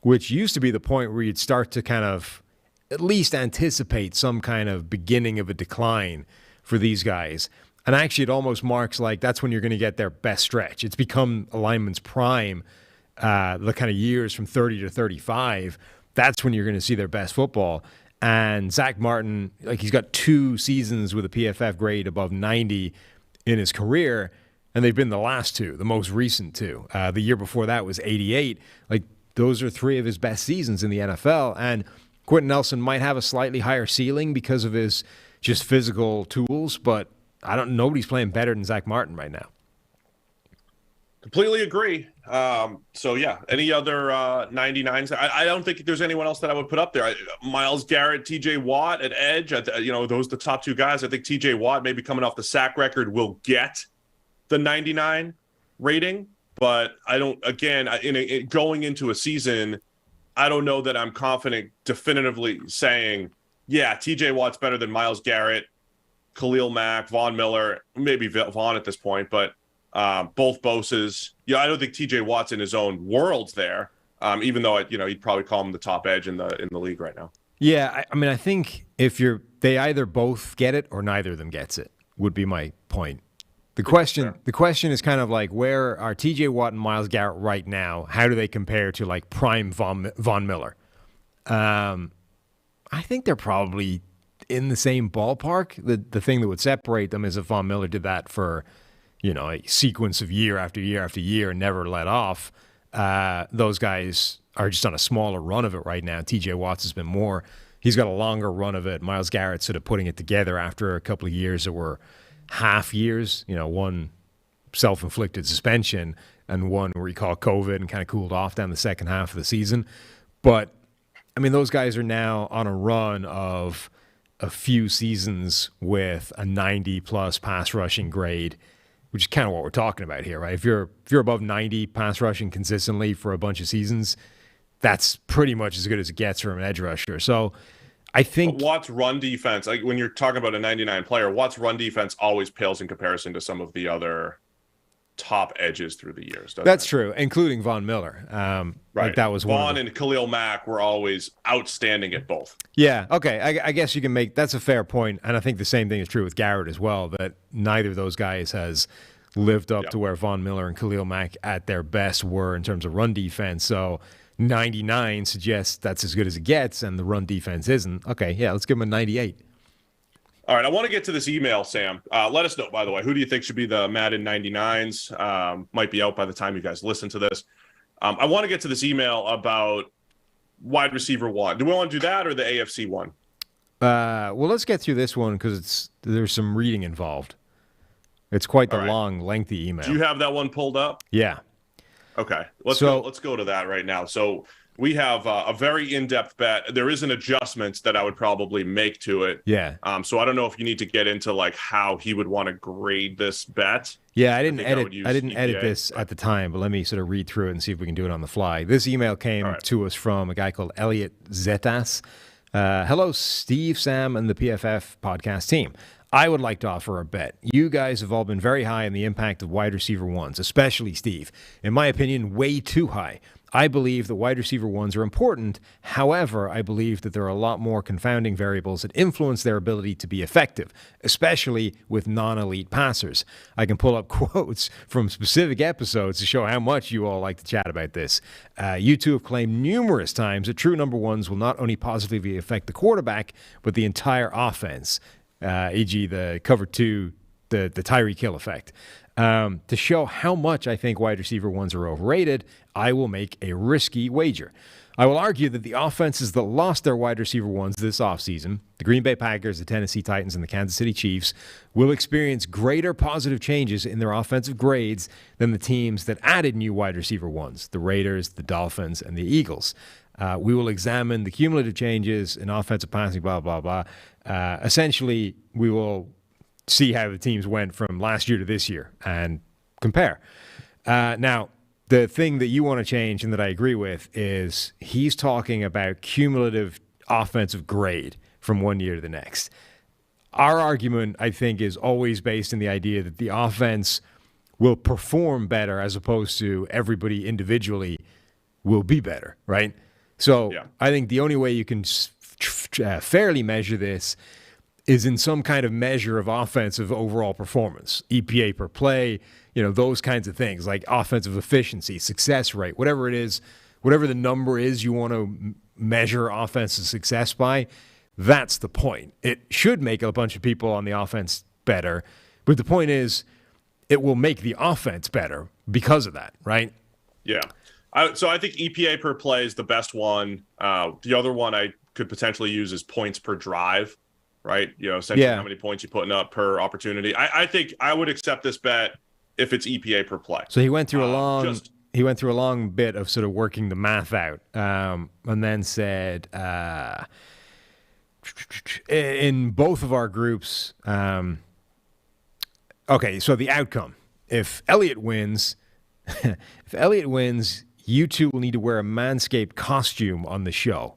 which used to be the point where you'd start to kind of at least anticipate some kind of beginning of a decline for these guys. And actually, it almost marks like that's when you're going to get their best stretch. It's become a lineman's prime, the kind of years from 30 to 35. That's when you're going to see their best football. And Zach Martin, like, he's got 2 seasons with a PFF grade above 90 in his career, and they've been the last 2, the most recent 2. The year before that was 88. Like, those are 3 of his best seasons in the NFL. And Quentin Nelson might have a slightly higher ceiling because of his just physical tools, but nobody's playing better than Zach Martin right now. Completely agree. So, yeah, any other 99s? I don't think there's anyone else that I would put up there. Myles Garrett, TJ Watt at edge, those are the top 2 guys. I think TJ Watt, maybe coming off the sack record, will get the 99 rating. But I don't, again, going into a season, I don't know that I'm confident definitively saying, yeah, TJ Watt's better than Myles Garrett, Khalil Mack, Von Miller, maybe Vaughn at this point, but both Boses. Yeah, I don't think TJ Watt's in his own world there, even though you'd probably call him the top edge in the league right now. Yeah, I mean, I think if they either both get it or neither of them gets it would be my point. The question is kind of like, where are TJ Watt and Myles Garrett right now? How do they compare to like prime Von Miller? I think they're probably in the same ballpark. The thing that would separate them is if Von Miller did that for, a sequence of year after year after year and never let off. Those guys are just on a smaller run of it right now. TJ Watts has been more. He's got a longer run of it. Myles Garrett's sort of putting it together after a couple of years that were half years, one self-inflicted suspension and one where he caught COVID and kind of cooled off down the second half of the season. But, I mean, those guys are now on a run of a few seasons with a 90-plus pass rushing grade, which is kind of what we're talking about here, right? If you're above 90 pass rushing consistently for a bunch of seasons, that's pretty much as good as it gets from an edge rusher. So I think Watt's run defense, like when you're talking about a 99 player, Watt's run defense always pales in comparison to some of the other top edges through the years. That's true, including Von Miller. Right. Like that was Vaughn and Khalil Mack were always outstanding at both. Yeah, okay. I guess you can make that's a fair point, and I think the same thing is true with Garrett as well. That neither of those guys has lived up to where Von Miller and Khalil Mack at their best were in terms of run defense. So 99 suggests that's as good as it gets, and the run defense isn't. Okay, yeah, let's give him a 98. All right, I want to get to this email, Sam. Let us know, by the way, who do you think should be the Madden 99s? Might be out by the time you guys listen to this. I want to get to this email about wide receiver 1. Do we want to do that or the AFC one? Well, let's get through this one because there's some reading involved. It's quite the long, lengthy email. Do you have that one pulled up? Yeah. Okay, let's go to that right now. So we have a very in-depth bet. There is an adjustment that I would probably make to it. Yeah. So I don't know if you need to get into like how he would want to grade this bet. Yeah, I didn't edit this at the time, but let me sort of read through it and see if we can do it on the fly. This email came to us from a guy called Elliot Zetas. Hello, Steve, Sam, and the PFF podcast team. I would like to offer a bet. You guys have all been very high in the impact of wide receiver 1s, especially Steve. In my opinion, way too high. I believe that wide receiver 1s are important. However, I believe that there are a lot more confounding variables that influence their ability to be effective, especially with non-elite passers. I can pull up quotes from specific episodes to show how much you all like to chat about this. You two have claimed numerous times that true number 1s will not only positively affect the quarterback, but the entire offense. E.g. the cover 2, the Tyreek Hill effect. To show how much I think wide receiver 1s are overrated, I will make a risky wager. I will argue that the offenses that lost their wide receiver 1s this offseason, the Green Bay Packers, the Tennessee Titans, and the Kansas City Chiefs, will experience greater positive changes in their offensive grades than the teams that added new wide receiver 1s, the Raiders, the Dolphins, and the Eagles. We will examine the cumulative changes in offensive passing, blah, blah, blah. Essentially, we will see how the teams went from last year to this year and compare. Now, the thing that you want to change and that I agree with is he's talking about cumulative offensive grade from one year to the next. Our argument, I think, is always based in the idea that the offense will perform better as opposed to everybody individually will be better, right? So I think the only way you can fairly measure this is in some kind of measure of offensive overall performance, EPA per play, those kinds of things, like offensive efficiency, success rate, whatever it is, whatever the number is you want to measure offensive success by, that's the point. It should make a bunch of people on the offense better, but the point is it will make the offense better because of that, right? Yeah. So I think EPA per play is the best one. The other one I could potentially use is points per drive, right? Essentially how many points you're putting up per opportunity. I think I would accept this bet if it's EPA per play. So he went through a long bit of sort of working the math out, and then said in both of our groups, okay, so the outcome, if Elliott wins, you two will need to wear a Manscaped costume on the show,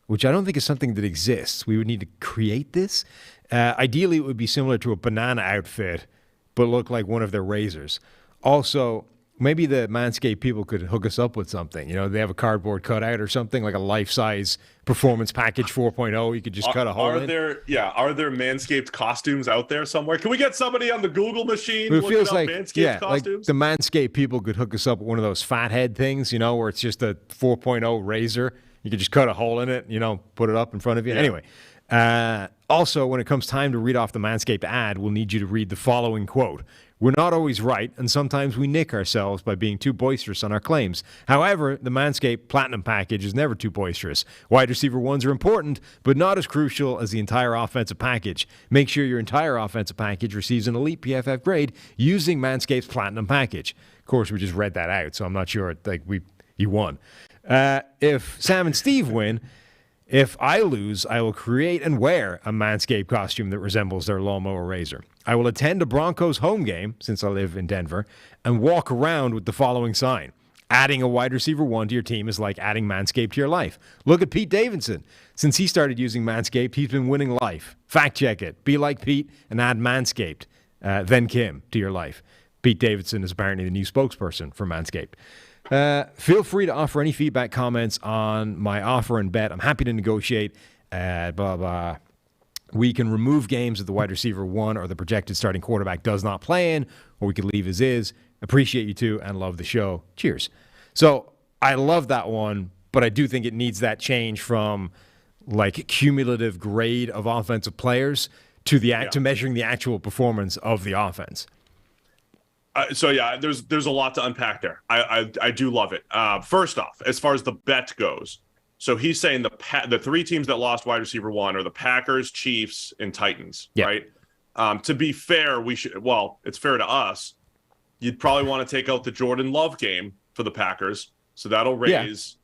which I don't think is something that exists. We would need to create this. Ideally, it would be similar to a banana outfit, but look like one of their razors. Also, maybe the Manscaped people could hook us up with something. They have a cardboard cutout or something, like a life-size performance package 4.0. You could just cut a hole in. Are there Manscaped costumes out there somewhere? Can we get somebody on the Google machine? It feels like, Manscaped costumes? Like the Manscaped people could hook us up with one of those fathead things, where it's just a 4.0 razor. You could just cut a hole in it, put it up in front of you. Yeah. Anyway, also, when it comes time to read off the Manscaped ad, we'll need you to read the following quote. We're not always right, and sometimes we nick ourselves by being too boisterous on our claims. However, the Manscaped Platinum package is never too boisterous. Wide receiver ones are important, but not as crucial as the entire offensive package. Make sure your entire offensive package receives an elite PFF grade using Manscaped's Platinum package. Of course, we just read that out, so I'm not sure you won. If Sam and Steve win, if I lose, I will create and wear a Manscaped costume that resembles their lawnmower razor. I will attend a Broncos home game, since I live in Denver, and walk around with the following sign. Adding a wide receiver one to your team is like adding Manscaped to your life. Look at Pete Davidson. Since he started using Manscaped, he's been winning life. Fact check it. Be like Pete and add Manscaped, then Kim, to your life. Pete Davidson is apparently the new spokesperson for Manscaped. Feel free to offer any feedback, comments on my offer and bet. I'm happy to negotiate. Blah, blah. We can remove games if the wide receiver one or the projected starting quarterback does not play in, or we could leave as is. Appreciate you too and love the show. Cheers. So I love that one, but I do think it needs that change from like cumulative grade of offensive players to to measuring the actual performance of the offense. There's a lot to unpack there. I do love it. First off, as far as the bet goes, so he's saying the three teams that lost wide receiver one are the Packers, Chiefs, and Titans, right? To be fair, it's fair to us. You'd probably want to take out the Jordan Love game for the Packers, so that'll raise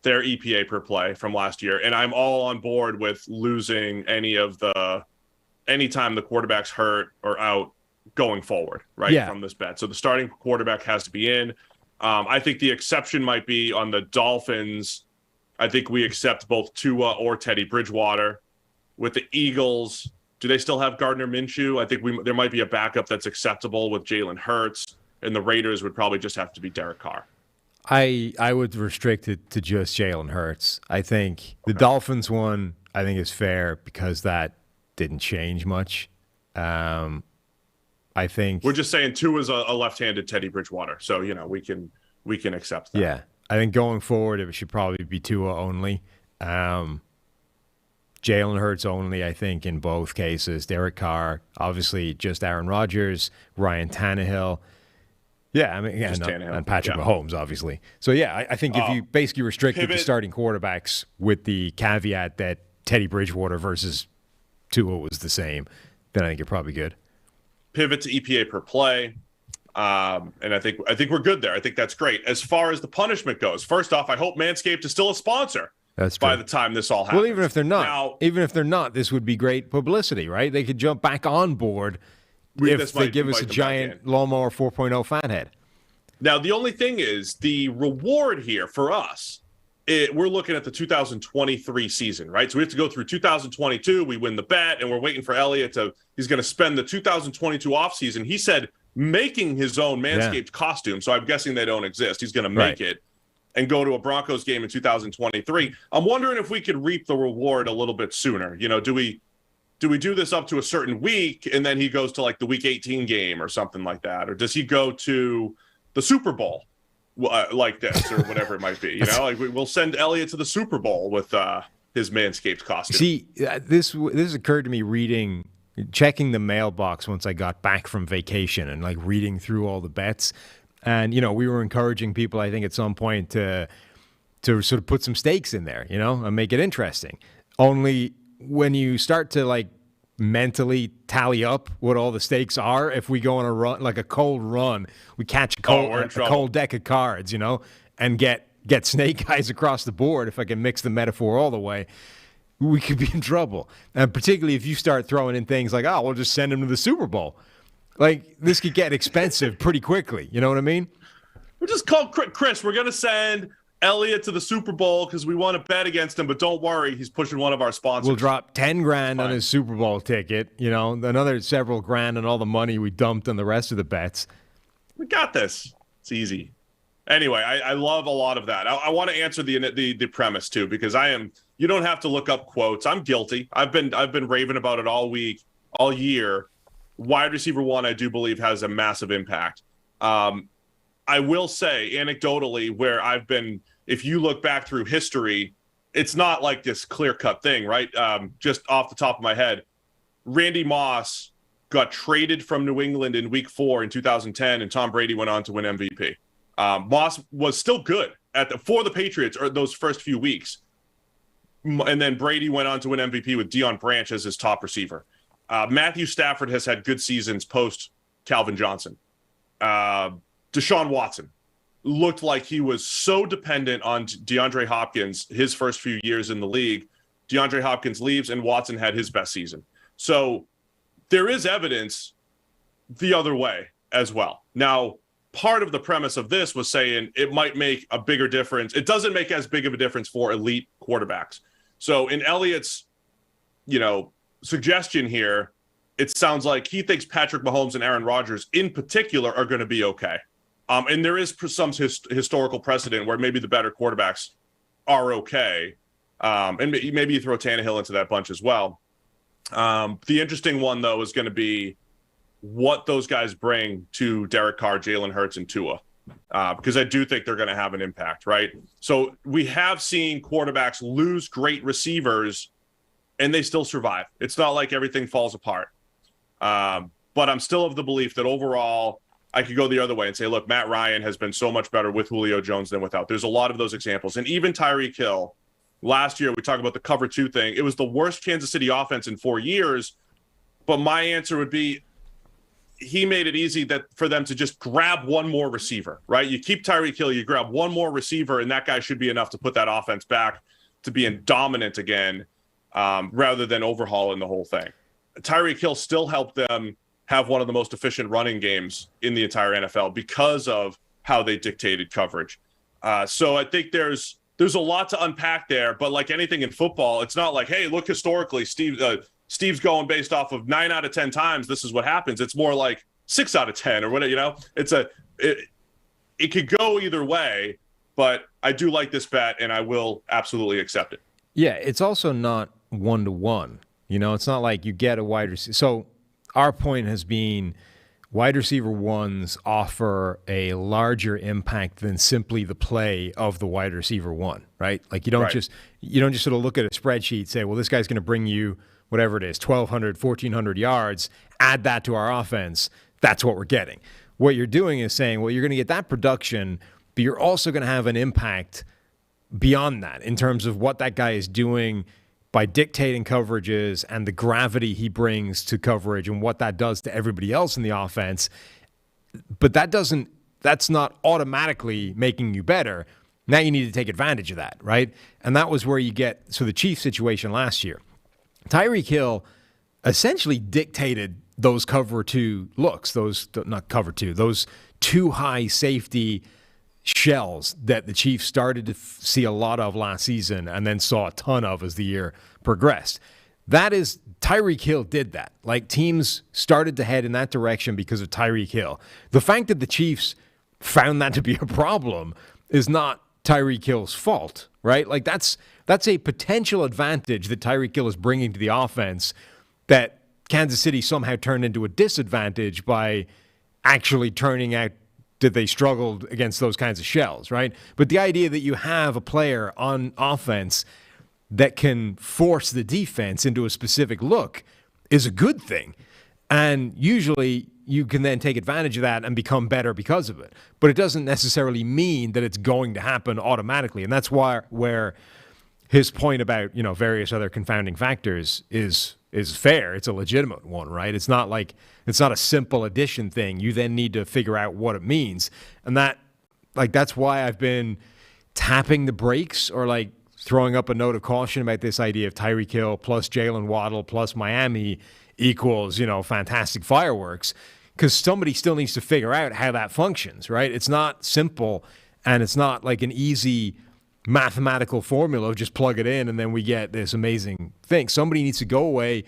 their EPA per play from last year. And I'm all on board with losing anytime the quarterback's hurt or out going forward, right, from this bet. So the starting quarterback has to be in. I think the exception might be on the Dolphins. I think we accept both Tua or Teddy Bridgewater. With the Eagles, do they still have Gardner Minshew? I think there might be a backup that's acceptable with Jalen Hurts, and the Raiders would probably just have to be Derek Carr. I would restrict it to just Jalen Hurts. I think the Dolphins one, I think, is fair because that didn't change much. I think we're just saying Tua's a left-handed Teddy Bridgewater, so we can accept that. Yeah, I think going forward, it should probably be Tua only. Jalen Hurts only, I think, in both cases. Derek Carr, obviously just Aaron Rodgers, Ryan Tannehill. Yeah, I mean, and Patrick Mahomes, obviously. So, I think if you basically restricted the starting quarterbacks with the caveat that Teddy Bridgewater versus Tua was the same, then I think you're probably good. Pivot to EPA per play. And I think we're good there. I think that's great. As far as the punishment goes, first off, I hope Manscaped is still a sponsor. That's true. By the time this all happens. Well, even if they're not, this would be great publicity, right? They could jump back on board if they give us a giant lawnmower 4.0 fathead. Now, the only thing is the reward here for us, we're looking at the 2023 season, right? So we have to go through 2022. We win the bet, and we're waiting for Elliott he's going to spend the 2022 offseason. He said making his own Manscaped costume. So I'm guessing they don't exist. He's going to make it and go to a Broncos game in 2023. I'm wondering if we could reap the reward a little bit sooner. You know, do we do this up to a certain week and then he goes to like the week 18 game or something like that? Or does he go to the Super Bowl like this or whatever it might be? You know, like we'll send Elliott to the Super Bowl with his Manscaped costume. See, this occurred to me checking the mailbox once I got back from vacation and like reading through all the bets. And, you know, we were encouraging people, I think, at some point to sort of put some stakes in there, you know, and make it interesting. Only when you start to like mentally tally up what all the stakes are, if we go on a run, like a cold run, we catch a cold deck of cards, you know, and get snake eyes across the board, if I can mix the metaphor all the way, we could be in trouble. And particularly if you start throwing in things like, oh, we'll just send him to the Super Bowl. Like, this could get expensive pretty quickly. You know what I mean? We'll just call Chris. We're going to send Elliott to the Super Bowl because we want to bet against him, but don't worry, he's pushing one of our sponsors. We'll drop $10,000 on his Super Bowl ticket, you know, another several grand on all the money we dumped on the rest of the bets. We got this. It's easy. Anyway, I love a lot of that. I want to answer the premise too, because you don't have to look up quotes. I'm guilty. I've been raving about it all week, all year. Wide receiver one, I do believe, has a massive impact. I will say anecdotally where if you look back through history, it's not like this clear-cut thing, right? Just off the top of my head, Randy Moss got traded from New England in week 4 in 2010, and Tom Brady went on to win MVP. Moss was still good for the Patriots or those first few weeks. And then Brady went on to win MVP with Deion Branch as his top receiver. Matthew Stafford has had good seasons post Calvin Johnson. Deshaun Watson looked like he was so dependent on DeAndre Hopkins his first few years in the league. DeAndre Hopkins leaves and Watson had his best season. So there is evidence the other way as well. Now, part of the premise of this was saying it might make a bigger difference. It doesn't make as big of a difference for elite quarterbacks. So in Elliott's, suggestion here, it sounds like he thinks Patrick Mahomes and Aaron Rodgers in particular are going to be okay. And there is some historical precedent where maybe the better quarterbacks are okay. And maybe you throw Tannehill into that bunch as well. The interesting one, though, is going to be what those guys bring to Derek Carr, Jalen Hurts, and Tua. Because I do think they're going to have an impact, right? So we have seen quarterbacks lose great receivers and they still survive. It's not like everything falls apart. But I'm still of the belief that overall, I could go the other way and say, look, Matt Ryan has been so much better with Julio Jones than without. There's a lot of those examples. And even Tyreek Hill, last year, we talked about the cover 2 thing. It was the worst Kansas City offense in 4 years. But my answer would be he made it easy for them to just grab one more receiver, right? You keep Tyreek Hill, you grab one more receiver, and that guy should be enough to put that offense back to being dominant again. Rather than overhauling the whole thing. Tyreek Hill still helped them have one of the most efficient running games in the entire NFL because of how they dictated coverage. So I think there's a lot to unpack there, but like anything in football, it's not like, hey, look historically, Steve's going based off of 9 out of 10 times. This is what happens. It's more like 6 out of 10 or whatever, it could go either way, but I do like this bet and I will absolutely accept it. Yeah, it's also not 1-to-1. It's not like you get a wide receiver. So our point has been wide receiver ones offer a larger impact than simply the play of the wide receiver one, right? Like you don't just sort of look at a spreadsheet and say, well, this guy's going to bring you whatever it is, 1,200, 1,400 yards, add that to our offense. That's what we're getting. What you're doing is saying, well, you're going to get that production, but you're also going to have an impact beyond that in terms of what that guy is doing by dictating coverages and the gravity he brings to coverage and what that does to everybody else in the offense. But that's not automatically making you better. Now you need to take advantage of that, right? And that was where you get the Chiefs situation last year. Tyreek Hill essentially dictated those cover 2 looks, those too high safety shells that the Chiefs started to see a lot of last season and then saw a ton of as the year progressed. That is, Tyreek Hill did that. Like, teams started to head in that direction because of Tyreek Hill. The fact that the Chiefs found that to be a problem is not Tyreek Hill's fault, right? Like, that's a potential advantage that Tyreek Hill is bringing to the offense that Kansas City somehow turned into a disadvantage by actually turning out that they struggled against those kinds of shells, right? But the idea that you have a player on offense that can force the defense into a specific look is a good thing. And usually you can then take advantage of that and become better because of it. But it doesn't necessarily mean that it's going to happen automatically. And that's where his point about, various other confounding factors is fair. It's a legitimate one, right? It's not a simple addition thing. You then need to figure out what it means. And that's why I've been tapping the brakes or throwing up a note of caution about this idea of Tyreek Hill plus Jalen Waddle plus Miami equals, fantastic fireworks, because somebody still needs to figure out how that functions, right? It's not simple, and it's not like an easy mathematical formula of just plug it in and then we get this amazing thing. Somebody needs to go away,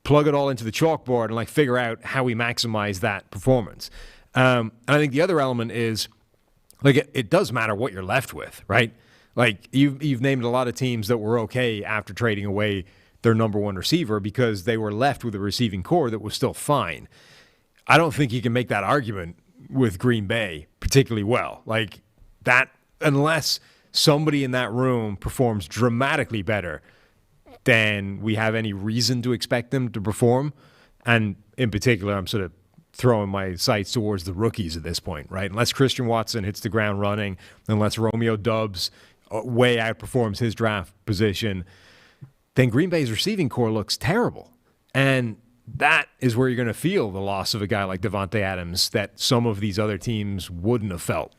plug it all into the chalkboard, and figure out how we maximize that performance. And I think the other element is it does matter what you're left with, right? You've named a lot of teams that were okay after trading away their number one receiver because they were left with a receiving core that was still fine. I don't think you can make that argument with Green Bay particularly well. Unless somebody in that room performs dramatically better than we have any reason to expect them to perform. And in particular, I'm sort of throwing my sights towards the rookies at this point, right? Unless Christian Watson hits the ground running, unless Romeo Doubs way outperforms his draft position, then Green Bay's receiving core looks terrible. And that is where you're going to feel the loss of a guy like Devontae Adams that some of these other teams wouldn't have felt.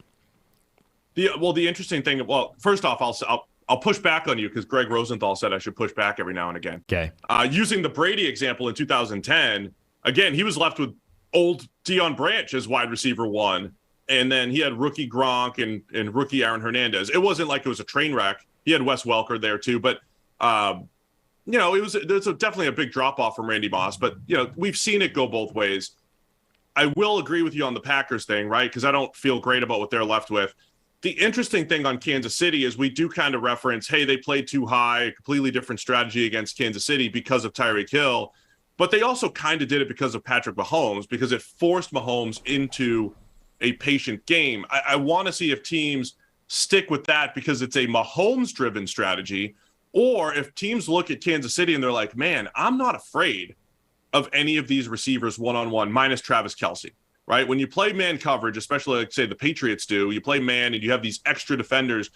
The interesting thing, first off, I'll push back on you because Greg Rosenthal said I should push back every now and again. Okay. Using the Brady example in 2010, again, he was left with old Deion Branch as wide receiver one, and then he had rookie Gronk and rookie Aaron Hernandez. It wasn't like it was a train wreck. He had Wes Welker there too, but there's definitely a big drop off from Randy Moss. But we've seen it go both ways. I will agree with you on the Packers thing, right? Because I don't feel great about what they're left with. The interesting thing on Kansas City is we do kind of reference, hey, they played too high, a completely different strategy against Kansas City because of Tyreek Hill. But they also kind of did it because of Patrick Mahomes, because it forced Mahomes into a patient game. I want to see if teams stick with that because it's a Mahomes-driven strategy, or if teams look at Kansas City and they're like, man, I'm not afraid of any of these receivers one-on-one, minus Travis Kelce. Right? When you play man coverage, especially say the Patriots do, you play man and you have these extra defenders.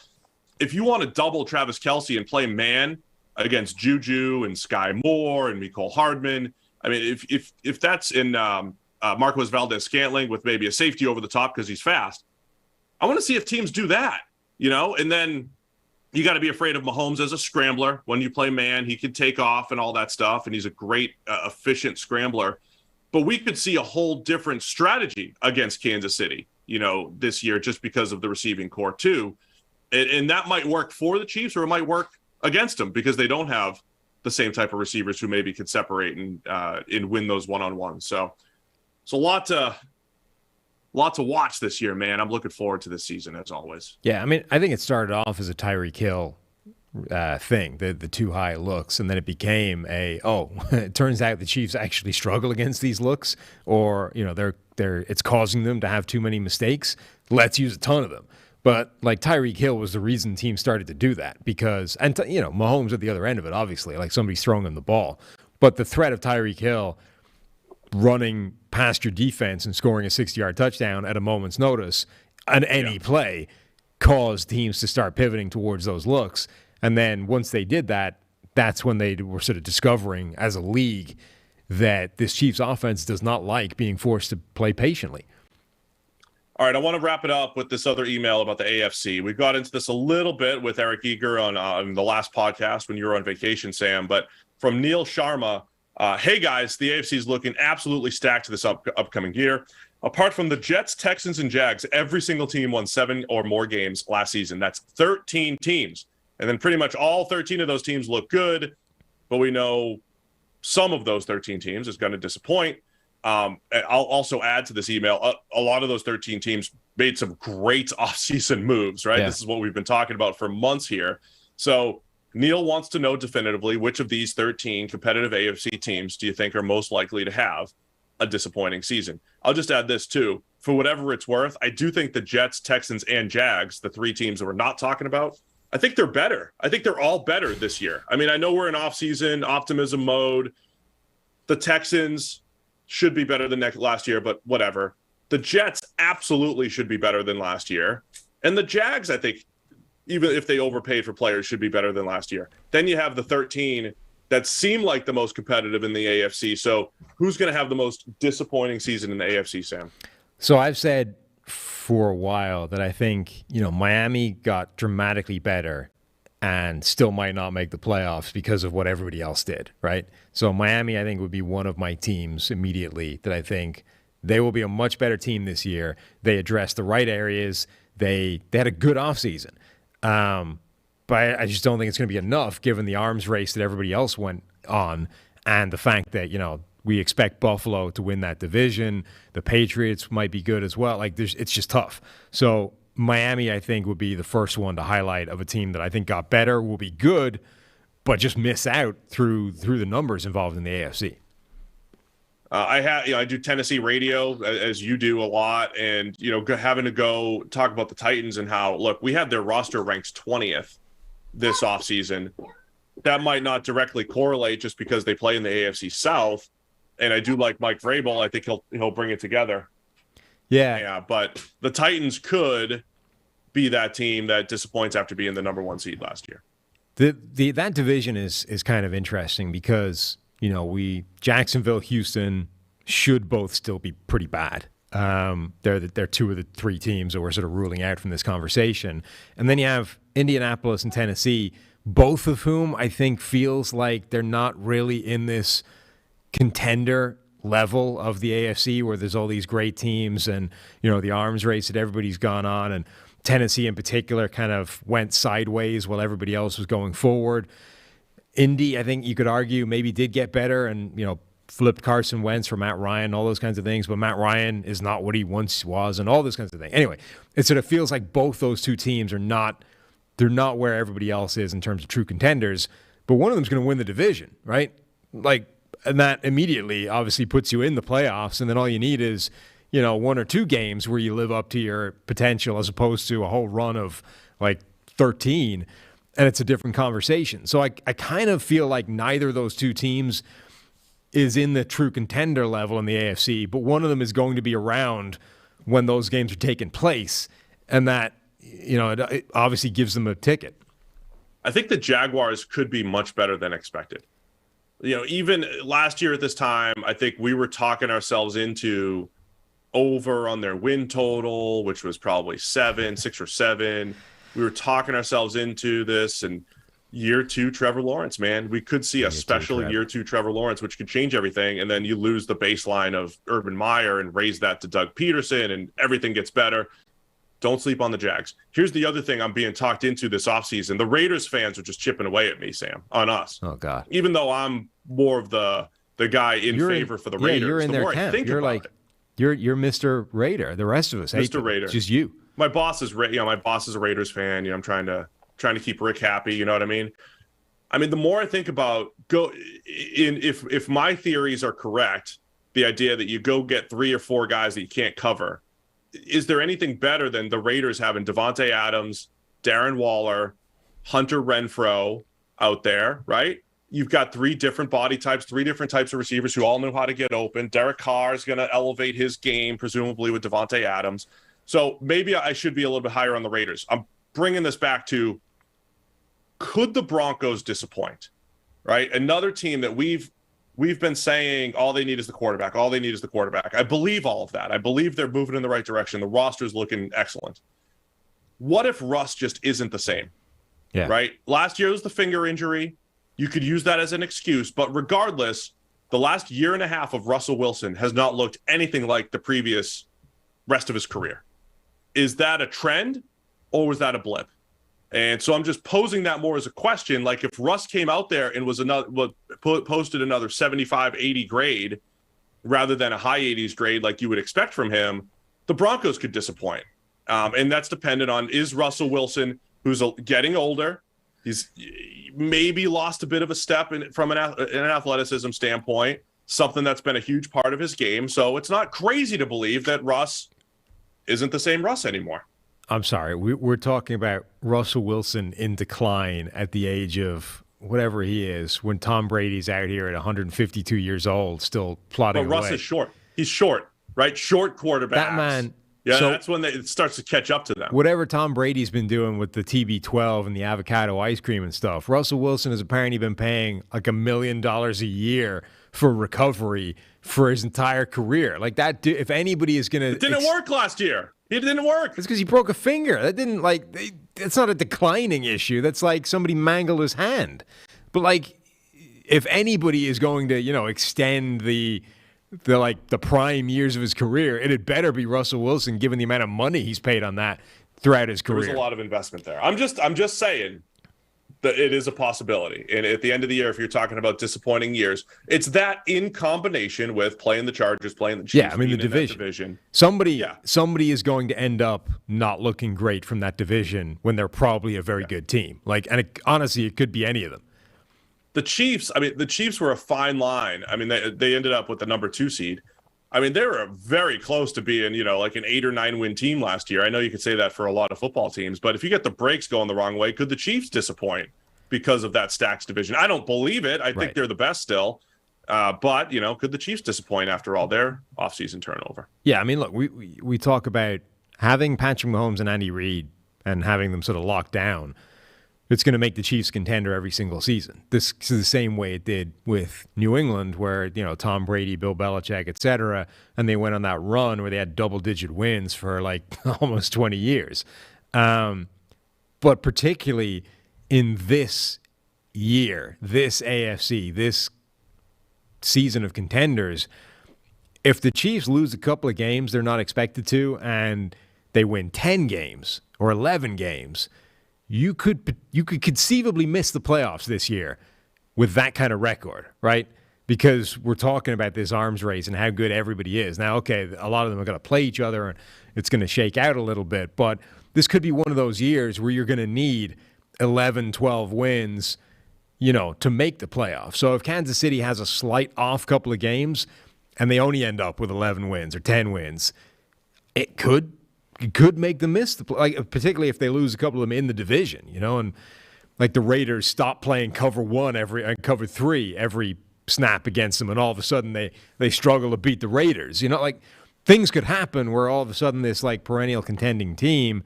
If you want to double Travis Kelce and play man against Juju and Sky Moore and Mecole Hardman, I mean, if that's in Marquez Valdez-Scantling with maybe a safety over the top because he's fast, I want to see if teams do that, and then you got to be afraid of Mahomes as a scrambler. When you play man, he can take off and all that stuff, and he's a great, efficient scrambler. But we could see a whole different strategy against Kansas City, this year just because of the receiving core too. And that might work for the Chiefs or it might work against them because they don't have the same type of receivers who maybe could separate and win those one-on-ones. So it's a lot to watch this year, man. I'm looking forward to this season as always. Yeah, I mean, I think it started off as a Tyreek Hill thing, the too high looks, and then it became it turns out the Chiefs actually struggle against these looks, or it's causing them to have too many mistakes. Let's use a ton of them. But Tyreek Hill was the reason teams started to do that because, and Mahomes at the other end of it, obviously, somebody's throwing him the ball. But the threat of Tyreek Hill running past your defense and scoring a 60-yard touchdown at a moment's notice on any play caused teams to start pivoting towards those looks. And then once they did that, that's when they were sort of discovering as a league that this Chiefs offense does not like being forced to play patiently. All right, I want to wrap it up with this other email about the AFC. We got into this a little bit with Eric Eager on the last podcast when you were on vacation, Sam. But from Neil Sharma, hey, guys, the AFC is looking absolutely stacked this upcoming year. Apart from the Jets, Texans, and Jags, every single team won 7 or more games last season. That's 13 teams. And then pretty much all 13 of those teams look good, but we know some of those 13 teams is going to disappoint. And I'll also add to this email, a lot of those 13 teams made some great offseason moves, right? Yeah. This is what we've been talking about for months here. So Neil wants to know definitively which of these 13 competitive AFC teams do you think are most likely to have a disappointing season? I'll just add this too. For whatever it's worth, I do think the Jets, Texans, and Jags, the three teams that we're not talking about, I think they're better. I think they're all better this year. I mean, I know we're in off-season optimism mode. The Texans should be better than last year, but whatever. The Jets absolutely should be better than last year. And the Jags, I think, even if they overpaid for players, should be better than last year. Then you have the 13 that seem like the most competitive in the AFC. So who's going to have the most disappointing season in the AFC, Sam? So I've said for a while that I think, Miami got dramatically better and still might not make the playoffs because of what everybody else did, right? So Miami, I think, would be one of my teams immediately that I think they will be a much better team this year. They addressed the right areas. They had a good offseason. But I just don't think it's going to be enough given the arms race that everybody else went on and the fact that, we expect Buffalo to win that division. The Patriots might be good as well. It's just tough. So Miami, I think, would be the first one to highlight of a team that I think got better, will be good, but just miss out through the numbers involved in the AFC. I do Tennessee radio as you do a lot, and having to go talk about the Titans and how, look, we had their roster ranked 20th this offseason. That might not directly correlate just because they play in the AFC South. And I do like Mike Vrabel. I think he'll bring it together. Yeah, but the Titans could be that team that disappoints after being the number one seed last year. That division is kind of interesting because Jacksonville, Houston should both still be pretty bad. They're two of the three teams that we're sort of ruling out from this conversation, and then you have Indianapolis and Tennessee, both of whom I think feels like they're not really in this contender level of the AFC where there's all these great teams and the arms race that everybody's gone on, and Tennessee in particular kind of went sideways while everybody else was going forward. Indy, I think you could argue, maybe did get better and flipped Carson Wentz for Matt Ryan, all those kinds of things, but Matt Ryan is not what he once was and all those kinds of things. Anyway, it sort of feels like both those two teams are not where everybody else is in terms of true contenders, but one of them's going to win the division, right? And that immediately obviously puts you in the playoffs, and then all you need is, one or two games where you live up to your potential as opposed to a whole run of 13, and it's a different conversation. So I kind of feel like neither of those two teams is in the true contender level in the AFC, but one of them is going to be around when those games are taking place, and that, it obviously gives them a ticket. I think the Jaguars could be much better than expected. Even last year at this time, I think we were talking ourselves into over on their win total, which was probably 6 or 7. We were talking ourselves into this, and year 2 Trevor Lawrence, man. We could see a special year 2 Trevor Lawrence, which could change everything, and then you lose the baseline of Urban Meyer and raise that to Doug Peterson, and everything gets better. Don't sleep on the Jags. Here's the other thing I'm being talked into this offseason. The Raiders fans are just chipping away at me, Sam, on us. Oh, God. Even though I'm more of the guy in favor for the Raiders. Yeah, you're in their camp. You're you're Mr. Raider. The rest of us hate Mr. Raider. It's just you. My boss is a Raiders fan. I'm trying to keep Rick happy. You know what I mean? The more I think about if my theories are correct, the idea that you go get 3 or 4 guys that you can't cover, is there anything better than the Raiders having Devontae Adams, Darren Waller, Hunter Renfrow out there, right? You've got 3 different body types, 3 different types of receivers who all know how to get open. Derek Carr is going to elevate his game, presumably with Devontae Adams. So maybe I should be a little bit higher on the Raiders. I'm bringing this back to, could the Broncos disappoint, right? Another team that we've been saying all they need is the quarterback. All they need is the quarterback. I believe all of that. I believe they're moving in the right direction. The roster's looking excellent. What if Russ just isn't the same? Yeah. Right? Last year was the finger injury. You could use that as an excuse. But regardless, the last year and a half of Russell Wilson has not looked anything like the previous rest of his career. Is that a trend or was that a blip? And so I'm just posing that more as a question. Like if Russ came out there and was posted another 75, 80 grade rather than a high 80s grade like you would expect from him, the Broncos could disappoint. And that's dependent on, is Russell Wilson, who's getting older, he's maybe lost a bit of a step from an athleticism standpoint, something that's been a huge part of his game. So it's not crazy to believe that Russ isn't the same Russ anymore. I'm sorry. We're talking about Russell Wilson in decline at the age of whatever he is when Tom Brady's out here at 152 years old still plodding away. Russ is short. He's short, right? Short quarterbacks. That man. Yeah, so that's when it starts to catch up to them. Whatever Tom Brady's been doing with the TB12 and the avocado ice cream and stuff, Russell Wilson has apparently been paying like $1 million a year for recovery for his entire career. Like that, if anybody is going to... It didn't work last year. It didn't work. It's because he broke a finger. That didn't it's not a declining issue. That's like somebody mangled his hand. But like, if anybody is going to, extend the prime years of his career, it had better be Russell Wilson, given the amount of money he's paid on that throughout his career. There's a lot of investment there. I'm just saying that it is a possibility. And at the end of the year, if you're talking about disappointing years, it's that in combination with playing the Chargers, playing the Chiefs. Yeah, I mean, the division. Somebody is going to end up not looking great from that division when they're probably a very good team. Honestly, it could be any of them. The Chiefs were a fine line. I mean, they ended up with the number 2 seed. I mean, they were very close to being, like an 8 or 9 win team last year. I know you could say that for a lot of football teams, but if you get the breaks going the wrong way, could the Chiefs disappoint because of that stacks division? I don't believe it. I think they're the best still. But, could the Chiefs disappoint after all their offseason turnover? Yeah, I mean, look, we talk about having Patrick Mahomes and Andy Reid and having them sort of locked down. It's going to make the Chiefs contender every single season. This is the same way it did with New England, where, Tom Brady, Bill Belichick, et cetera, and they went on that run where they had double-digit wins for, almost 20 years. But particularly in this year, this AFC, this season of contenders, if the Chiefs lose a couple of games they're not expected to, and they win 10 games or 11 games, you could conceivably miss the playoffs this year with that kind of record, right? Because we're talking about this arms race and how good everybody is. Now, okay, a lot of them are going to play each other and it's going to shake out a little bit, but this could be one of those years where you're going to need 11, 12 wins, to make the playoffs. So if Kansas City has a slight off couple of games and they only end up with 11 wins or 10 wins, it could make them miss particularly if they lose a couple of them in the division, and the Raiders stop playing cover 1 and cover 3 every snap against them, and all of a sudden they struggle to beat the Raiders. Things could happen where all of a sudden this perennial contending team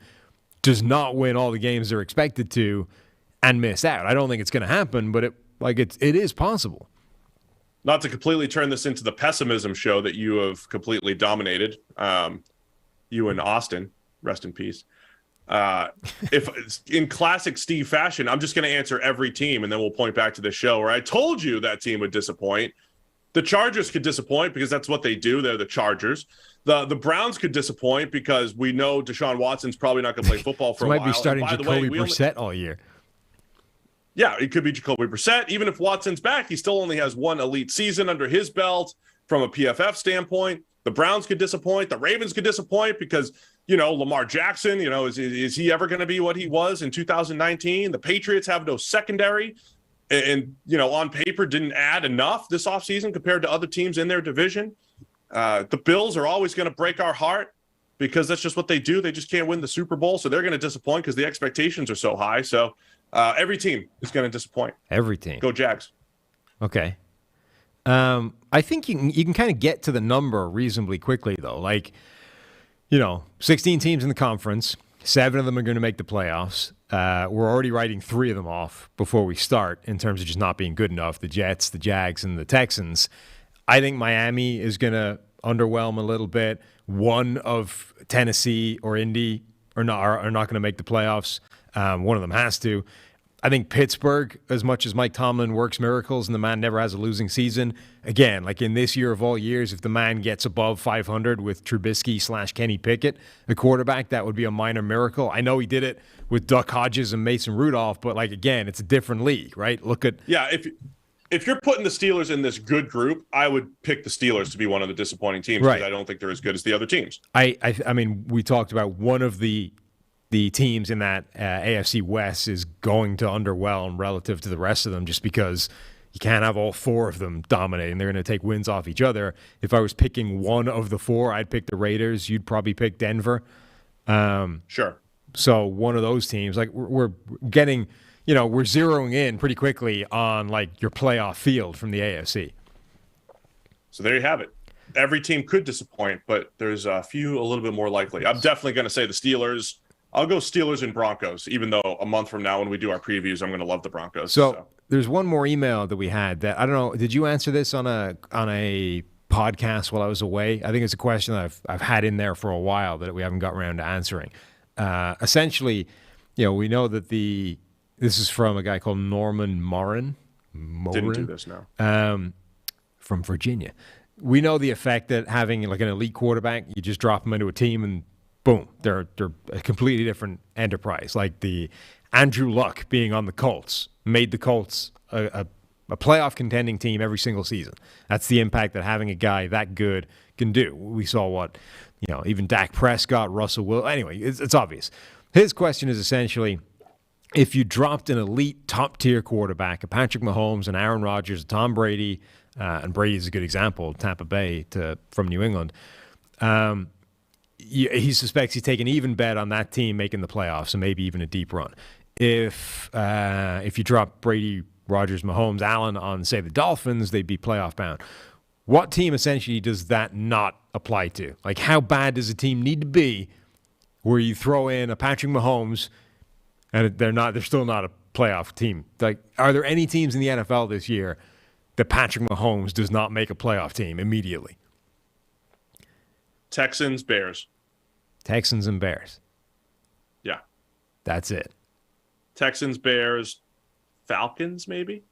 does not win all the games they're expected to and miss out. I don't think it's going to happen, but it is possible. Not to completely turn this into the pessimism show that you have completely dominated. You and Austin, rest in peace. If in classic Steve fashion, I'm just going to answer every team, and then we'll point back to the show where I told you that team would disappoint. The Chargers could disappoint because that's what they do. They're the Chargers. The Browns could disappoint because we know Deshaun Watson's probably not going to play football for a while. Might be starting Jacoby Brissett all year. Yeah, it could be Jacoby Brissett. Even if Watson's back, he still only has one elite season under his belt from a PFF standpoint. The Browns could disappoint. The Ravens could disappoint because, Lamar Jackson, is he ever going to be what he was in 2019? The Patriots have no secondary and on paper didn't add enough this offseason compared to other teams in their division. The Bills are always going to break our heart because that's just what they do. They just can't win the Super Bowl, so they're going to disappoint because the expectations are so high. So every team is going to disappoint. Every team. Go Jags. Okay. I think you can kind of get to the number reasonably quickly, though. 16 teams in the conference, 7 of them are going to make the playoffs. We're already writing 3 of them off before we start in terms of just not being good enough, the Jets, the Jags, and the Texans. I think Miami is going to underwhelm a little bit. One of Tennessee or Indy are not going to make the playoffs. One of them has to. I think Pittsburgh, as much as Mike Tomlin works miracles and the man never has a losing season, again, like in this year of all years, if the man gets above 500 with Trubisky / Kenny Pickett, the quarterback, that would be a minor miracle. I know he did it with Duck Hodges and Mason Rudolph, but like again, it's a different league, right? Look at if you're putting the Steelers in this good group, I would pick the Steelers to be one of the disappointing teams because I don't think they're as good as the other teams. I mean, we talked about one of the teams in that AFC West is going to underwhelm relative to the rest of them just because you can't have all four of them dominating. They're going to take wins off each other. If I was picking one of the four, I'd pick the Raiders. You'd probably pick Denver. Sure. So one of those teams, like we're getting, we're zeroing in pretty quickly on like your playoff field from the AFC. So there you have it. Every team could disappoint, but there's a few a little bit more likely. I'm definitely going to say the Steelers. I'll go Steelers and Broncos, even though a month from now when we do our previews, I'm going to love the Broncos. So there's one more email that we had that I don't know. Did you answer this on a podcast while I was away? I think it's a question that I've had in there for a while that we haven't got around to answering. Essentially, we know that this is from a guy called Norman Morin. Didn't do this now. From Virginia. We know the effect that having like an elite quarterback, you just drop them into a team and boom, they're a completely different enterprise. Like the Andrew Luck being on the Colts made the Colts a playoff contending team every single season. That's the impact that having a guy that good can do. We saw what, even Dak Prescott, Russell Wilson. Anyway, it's obvious. His question is essentially, if you dropped an elite top-tier quarterback, a Patrick Mahomes, an Aaron Rodgers, a Tom Brady, and Brady's a good example, Tampa Bay from New England, he suspects he's taking an even bet on that team making the playoffs and maybe even a deep run. If you drop Brady, Rodgers, Mahomes, Allen on, say, the Dolphins, they'd be playoff bound. What team essentially does that not apply to? Like, how bad does a team need to be where you throw in a Patrick Mahomes and they're still not a playoff team? Like, are there any teams in the NFL this year that Patrick Mahomes does not make a playoff team immediately? Texans, Bears. Texans and Bears. Yeah. That's it. Texans, Bears, Falcons, maybe?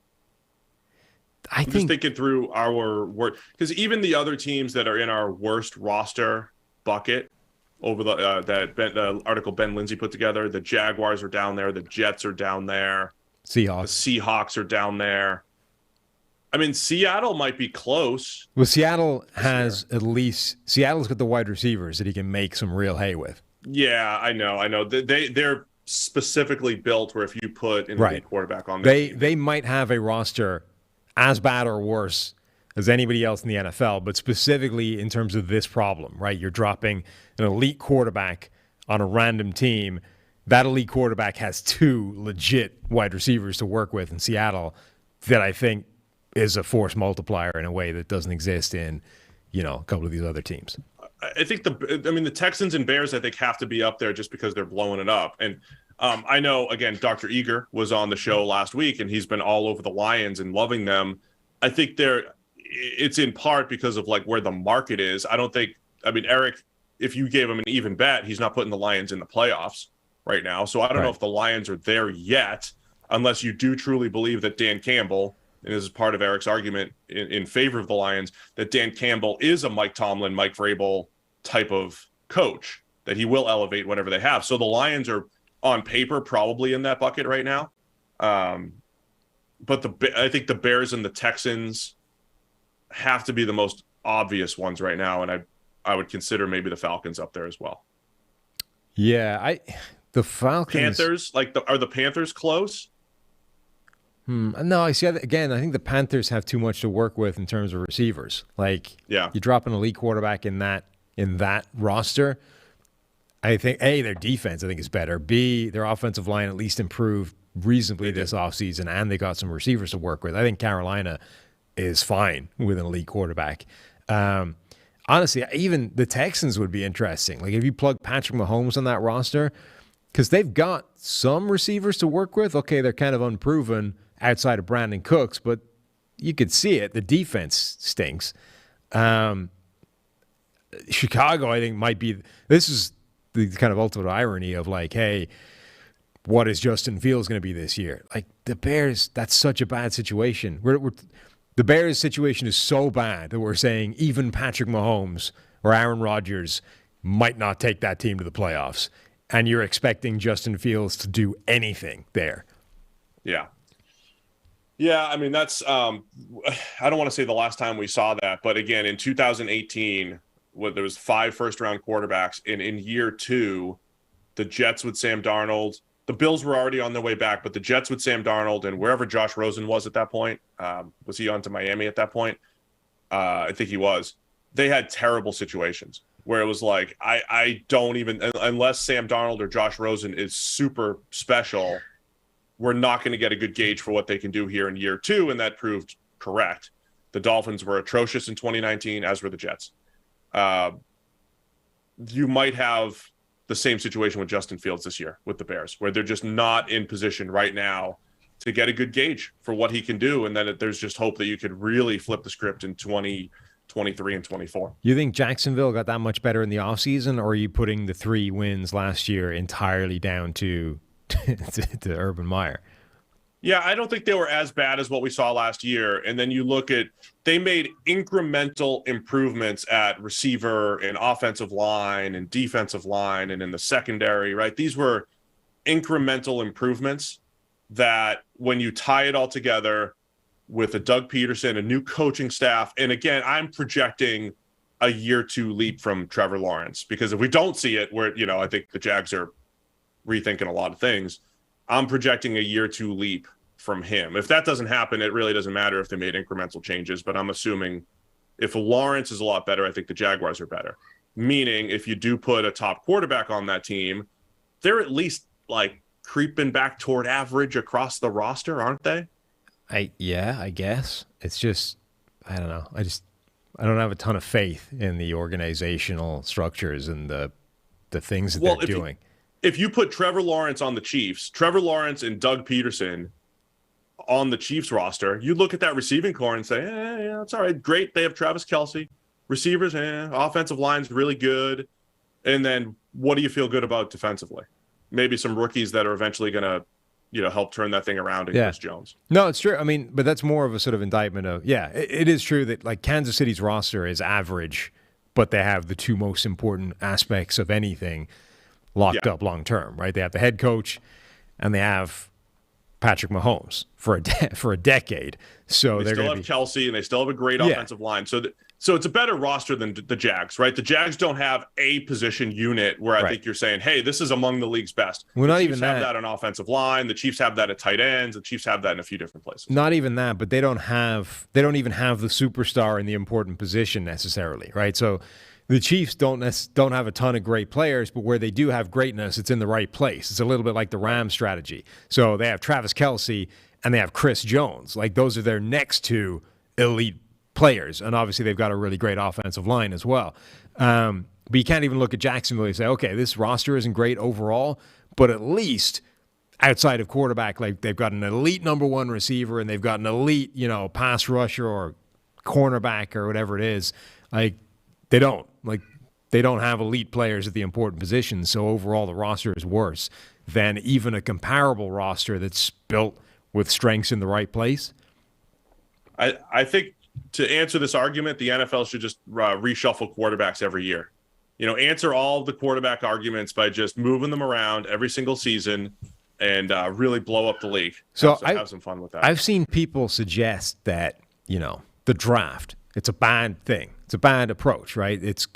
I'm just thinking through our work. Because even the other teams that are in our worst roster bucket over the article Ben Lindsay put together, the Jaguars are down there, the Jets are down there. Seahawks. The Seahawks are down there. I mean, Seattle might be close. Well, Seattle's got the wide receivers that he can make some real hay with. Yeah, I know. They're specifically built where if you put an elite quarterback on there. They might have a roster as bad or worse as anybody else in the NFL, but specifically in terms of this problem, right? You're dropping an elite quarterback on a random team. That elite quarterback has two legit wide receivers to work with in Seattle that I think is a force multiplier in a way that doesn't exist in, a couple of these other teams. I think the Texans and Bears, I think, have to be up there just because they're blowing it up. And I know, again, Dr. Eager was on the show last week, and he's been all over the Lions and loving them. I think it's in part because of like where the market is. Eric, if you gave him an even bet, he's not putting the Lions in the playoffs right now. So I don't know if the Lions are there yet, unless you do truly believe that Dan Campbell, and this is part of Eric's argument in favor of the Lions, that Dan Campbell is a Mike Tomlin, Mike Vrabel type of coach, that he will elevate whatever they have. So the Lions are on paper probably in that bucket right now. But I think the Bears and the Texans have to be the most obvious ones right now, and I would consider maybe the Falcons up there as well. Yeah, the Falcons. Panthers, are the Panthers close? No, I see. Again, I think the Panthers have too much to work with in terms of receivers. You drop an elite quarterback in that roster. I think their defense is better. B, their offensive line at least improved reasonably this offseason, and they got some receivers to work with. I think Carolina is fine with an elite quarterback. Honestly, even the Texans would be interesting. Like if you plug Patrick Mahomes on that roster, because they've got some receivers to work with. Okay, they're kind of unproven outside of Brandon Cooks, but you could see it. The defense stinks. Chicago, I think, might be – this is the kind of ultimate irony of like, hey, what is Justin Fields going to be this year? Like the Bears, that's such a bad situation. The Bears' situation is so bad that we're saying even Patrick Mahomes or Aaron Rodgers might not take that team to the playoffs. And you're expecting Justin Fields to do anything there. Yeah. Yeah, I mean, that's I don't want to say the last time we saw that, but again, in 2018, when there was 5 first-round quarterbacks, and in year 2, the Jets with Sam Darnold, the Bills were already on their way back, but the Jets with Sam Darnold and wherever Josh Rosen was at that point, was he on to Miami at that point? I think he was. They had terrible situations where it was like, I don't even, unless Sam Darnold or Josh Rosen is super special, we're not going to get a good gauge for what they can do here in year 2, and that proved correct. The Dolphins were atrocious in 2019, as were the Jets. You might have the same situation with Justin Fields this year with the Bears, where they're just not in position right now to get a good gauge for what he can do, and then there's just hope that you could really flip the script in 2023 and 24. You think Jacksonville got that much better in the offseason, or are you putting the 3 wins last year entirely down to Urban Meyer? Yeah, I don't think they were as bad as what we saw last year. And then you look at, they made incremental improvements at receiver and offensive line and defensive line and in the secondary, right? These were incremental improvements that when you tie it all together with a Doug Peterson, a new coaching staff, and again, I'm projecting a year 2 leap from Trevor Lawrence, because if we don't see it, I think the Jags are rethinking a lot of things. I'm projecting a year 2 leap from him. If that doesn't happen, it really doesn't matter if they made incremental changes, but I'm assuming if Lawrence is a lot better, I think the Jaguars are better. Meaning if you do put a top quarterback on that team, they're at least like creeping back toward average across the roster, aren't they? I guess. It's just, I don't know. I don't have a ton of faith in the organizational structures and the things that they're doing. If you put Trevor Lawrence on the Chiefs, Trevor Lawrence and Doug Peterson on the Chiefs roster, you look at that receiving core and say, yeah, it's all right. Great. They have Travis Kelce. Receivers, offensive line's really good. And then what do you feel good about defensively? Maybe some rookies that are eventually going to, help turn that thing around in Chris Jones. No, it's true. I mean, but that's more of a sort of indictment of, it is true that like Kansas City's roster is average, but they have the 2 most important aspects of anything locked up long term, right? They have the head coach, and they have Patrick Mahomes for a decade. So they still have Kelce, and they still have a great offensive line. So it's a better roster than the Jags, right? The Jags don't have a position unit where I think you're saying, hey, this is among the league's best. Well, not the even Chiefs that. have that on offensive line. The Chiefs have that at tight ends. The Chiefs have that in a few different places. Not even that, but they don't even have the superstar in the important position necessarily, right? So the Chiefs don't have a ton of great players, but where they do have greatness, it's in the right place. It's a little bit like the Rams strategy. So they have Travis Kelce and they have Chris Jones. Like those are their next 2 elite players. And obviously they've got a really great offensive line as well. But you can't even look at Jacksonville and say, okay, this roster isn't great overall, but at least outside of quarterback, like they've got an elite number 1 receiver and they've got an elite, pass rusher or cornerback or whatever it is. Like they don't have elite players at the important positions. So overall the roster is worse than even a comparable roster that's built with strengths in the right place. I think to answer this argument, the NFL should just reshuffle quarterbacks every year. Answer all the quarterback arguments by just moving them around every single season and really blow up the league. So have some fun with that. I've seen people suggest that, the draft, it's a bad thing. It's a bad approach, right? It's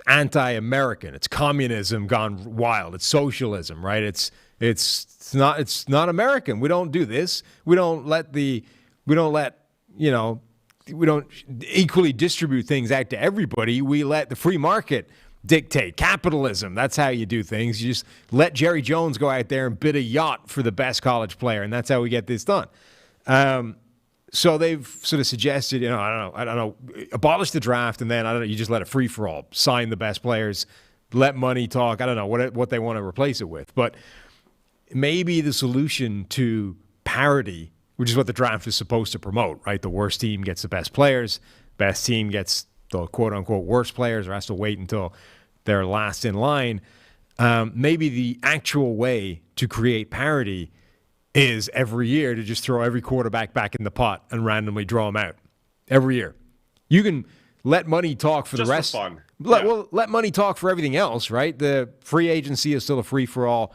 anti-American. It's communism gone wild. It's socialism, right? It's not American. We don't do this. We don't equally distribute things out to everybody. We let the free market dictate. Capitalism, that's how you do things. You just let Jerry Jones go out there and bid a yacht for the best college player, and that's how we get this done. So they've sort of suggested, I don't know, abolish the draft, and then, you just let it free for all. Sign the best players, let money talk. I don't know what they want to replace it with. But maybe the solution to parity, which is what the draft is supposed to promote, right? The worst team gets the best players. Best team gets the quote-unquote worst players or has to wait until they're last in line. Maybe the actual way to create parity is every year to just throw every quarterback back in the pot and randomly draw them out every year. You can let money talk for just the rest. For fun. Well, let money talk for everything else, right? The free agency is still a free-for-all.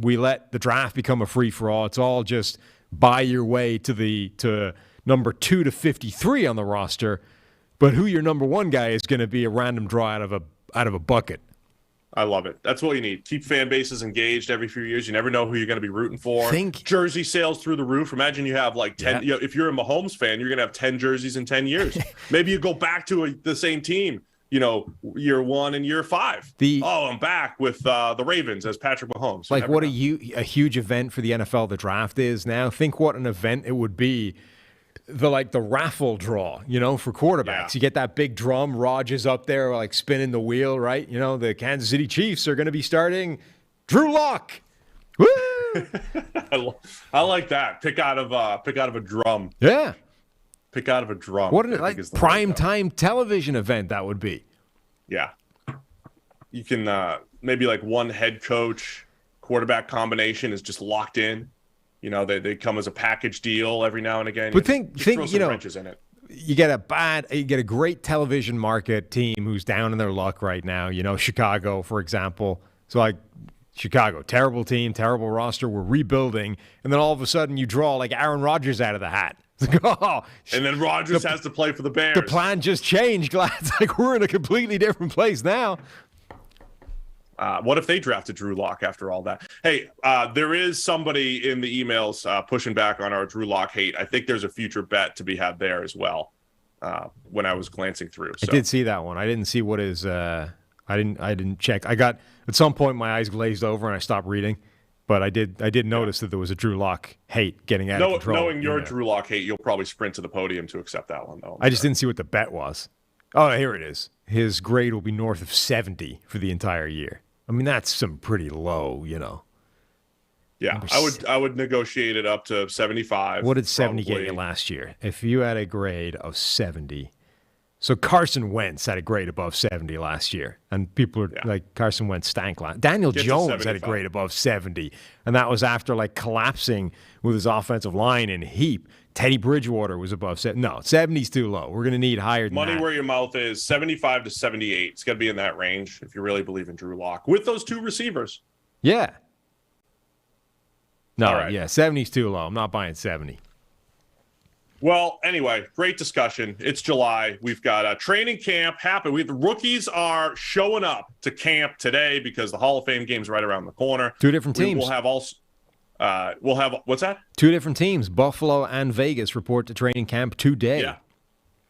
We let the draft become a free-for-all. It's all just buy your way to number 2 to 53 on the roster. But who your number 1 guy is going to be a random draw out of a bucket. I love it. That's what you need. Keep fan bases engaged every few years. You never know who you're going to be rooting for. Jersey sales through the roof. Imagine you have like 10. You know, if you're a Mahomes fan, you're going to have 10 jerseys in 10 years. Maybe you go back to the same team, year 1 and year 5. I'm back with the Ravens as Patrick Mahomes. Like what a huge event for the NFL the draft is now. Think what an event it would be. The raffle draw, for quarterbacks. Yeah. You get that big drum, Rodgers up there like spinning the wheel, right? The Kansas City Chiefs are going to be starting Drew Lock. Woo! I like that. Pick out of a drum. Yeah. Pick out of a drum. What a prime time television event that would be. Yeah. You can maybe like one head coach quarterback combination is just locked in. They come as a package deal every now and again. But think wrenches in it. You get a great television market team who's down in their luck right now. Chicago, for example. So like Chicago, terrible team, terrible roster. We're rebuilding, and then all of a sudden you draw like Aaron Rodgers out of the hat. It's like, and then Rodgers has to play for the Bears. The plan just changed. It's like we're in a completely different place now. What if they drafted Drew Lock after all that? Hey, there is somebody in the emails pushing back on our Drew Lock hate. I think there's a future bet to be had there as well. When I was glancing through, I did see that one. I didn't see what is. I didn't check. I got at some point my eyes glazed over and I stopped reading. But I did notice that there was a Drew Lock hate getting out of control. Knowing your Drew Lock hate, you'll probably sprint to the podium to accept that one, though. I just didn't see what the bet was. Oh, here it is. His grade will be north of 70 for the entire year. I mean, that's some pretty low, Yeah, I would negotiate it up to 75. What did 70 get you last year? If you had a grade of 70. So Carson Wentz had a grade above 70 last year. And people are like, Carson Wentz stank last. Daniel Jones had a grade above 70. And that was after collapsing with his offensive line in heap. Teddy Bridgewater was above 70. No, 70's too low. We're going to need higher than Money that. Where your mouth is, 75 to 78. It's got to be in that range if you really believe in Drew Lock. With those 2 receivers. Yeah. No, right. Yeah, 70's too low. I'm not buying 70. Well, anyway, great discussion. It's July. We've got a training camp happening. The rookies are showing up to camp today because the Hall of Fame game's right around the corner. 2 different teams. We'll have what's that? 2 different teams. Buffalo and Vegas report to training camp today.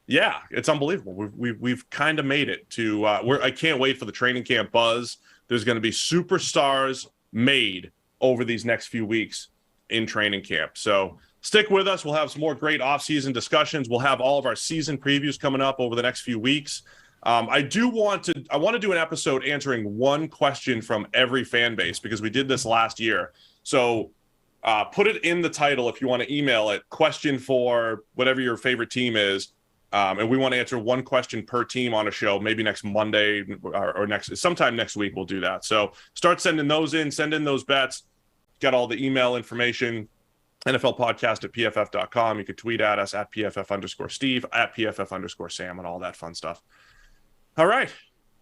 Yeah, it's unbelievable. We've kind of made it to I can't wait for the training camp buzz. There's going to be superstars made over these next few weeks in training camp. So stick with us. We'll have some more great off-season discussions. We'll have all of our season previews coming up over the next few weeks. I want to do an episode answering one question from every fan base because we did this last year. So put it in the title if you want to email it, question for whatever your favorite team is. And we want to answer one question per team on a show, maybe next Monday or sometime next week. We'll do that. So start sending those in, send in those bets. Got all the email information, NFL Podcast at PFF.com. You could tweet at us at PFF_Steve, at PFF_Sam, and all that fun stuff. All right.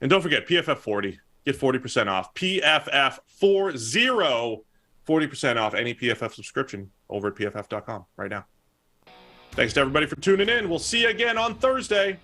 And don't forget, PFF 40. Get 40% off. PFF 40, 40% off any PFF subscription over at PFF.com right now. Thanks to everybody for tuning in. We'll see you again on Thursday.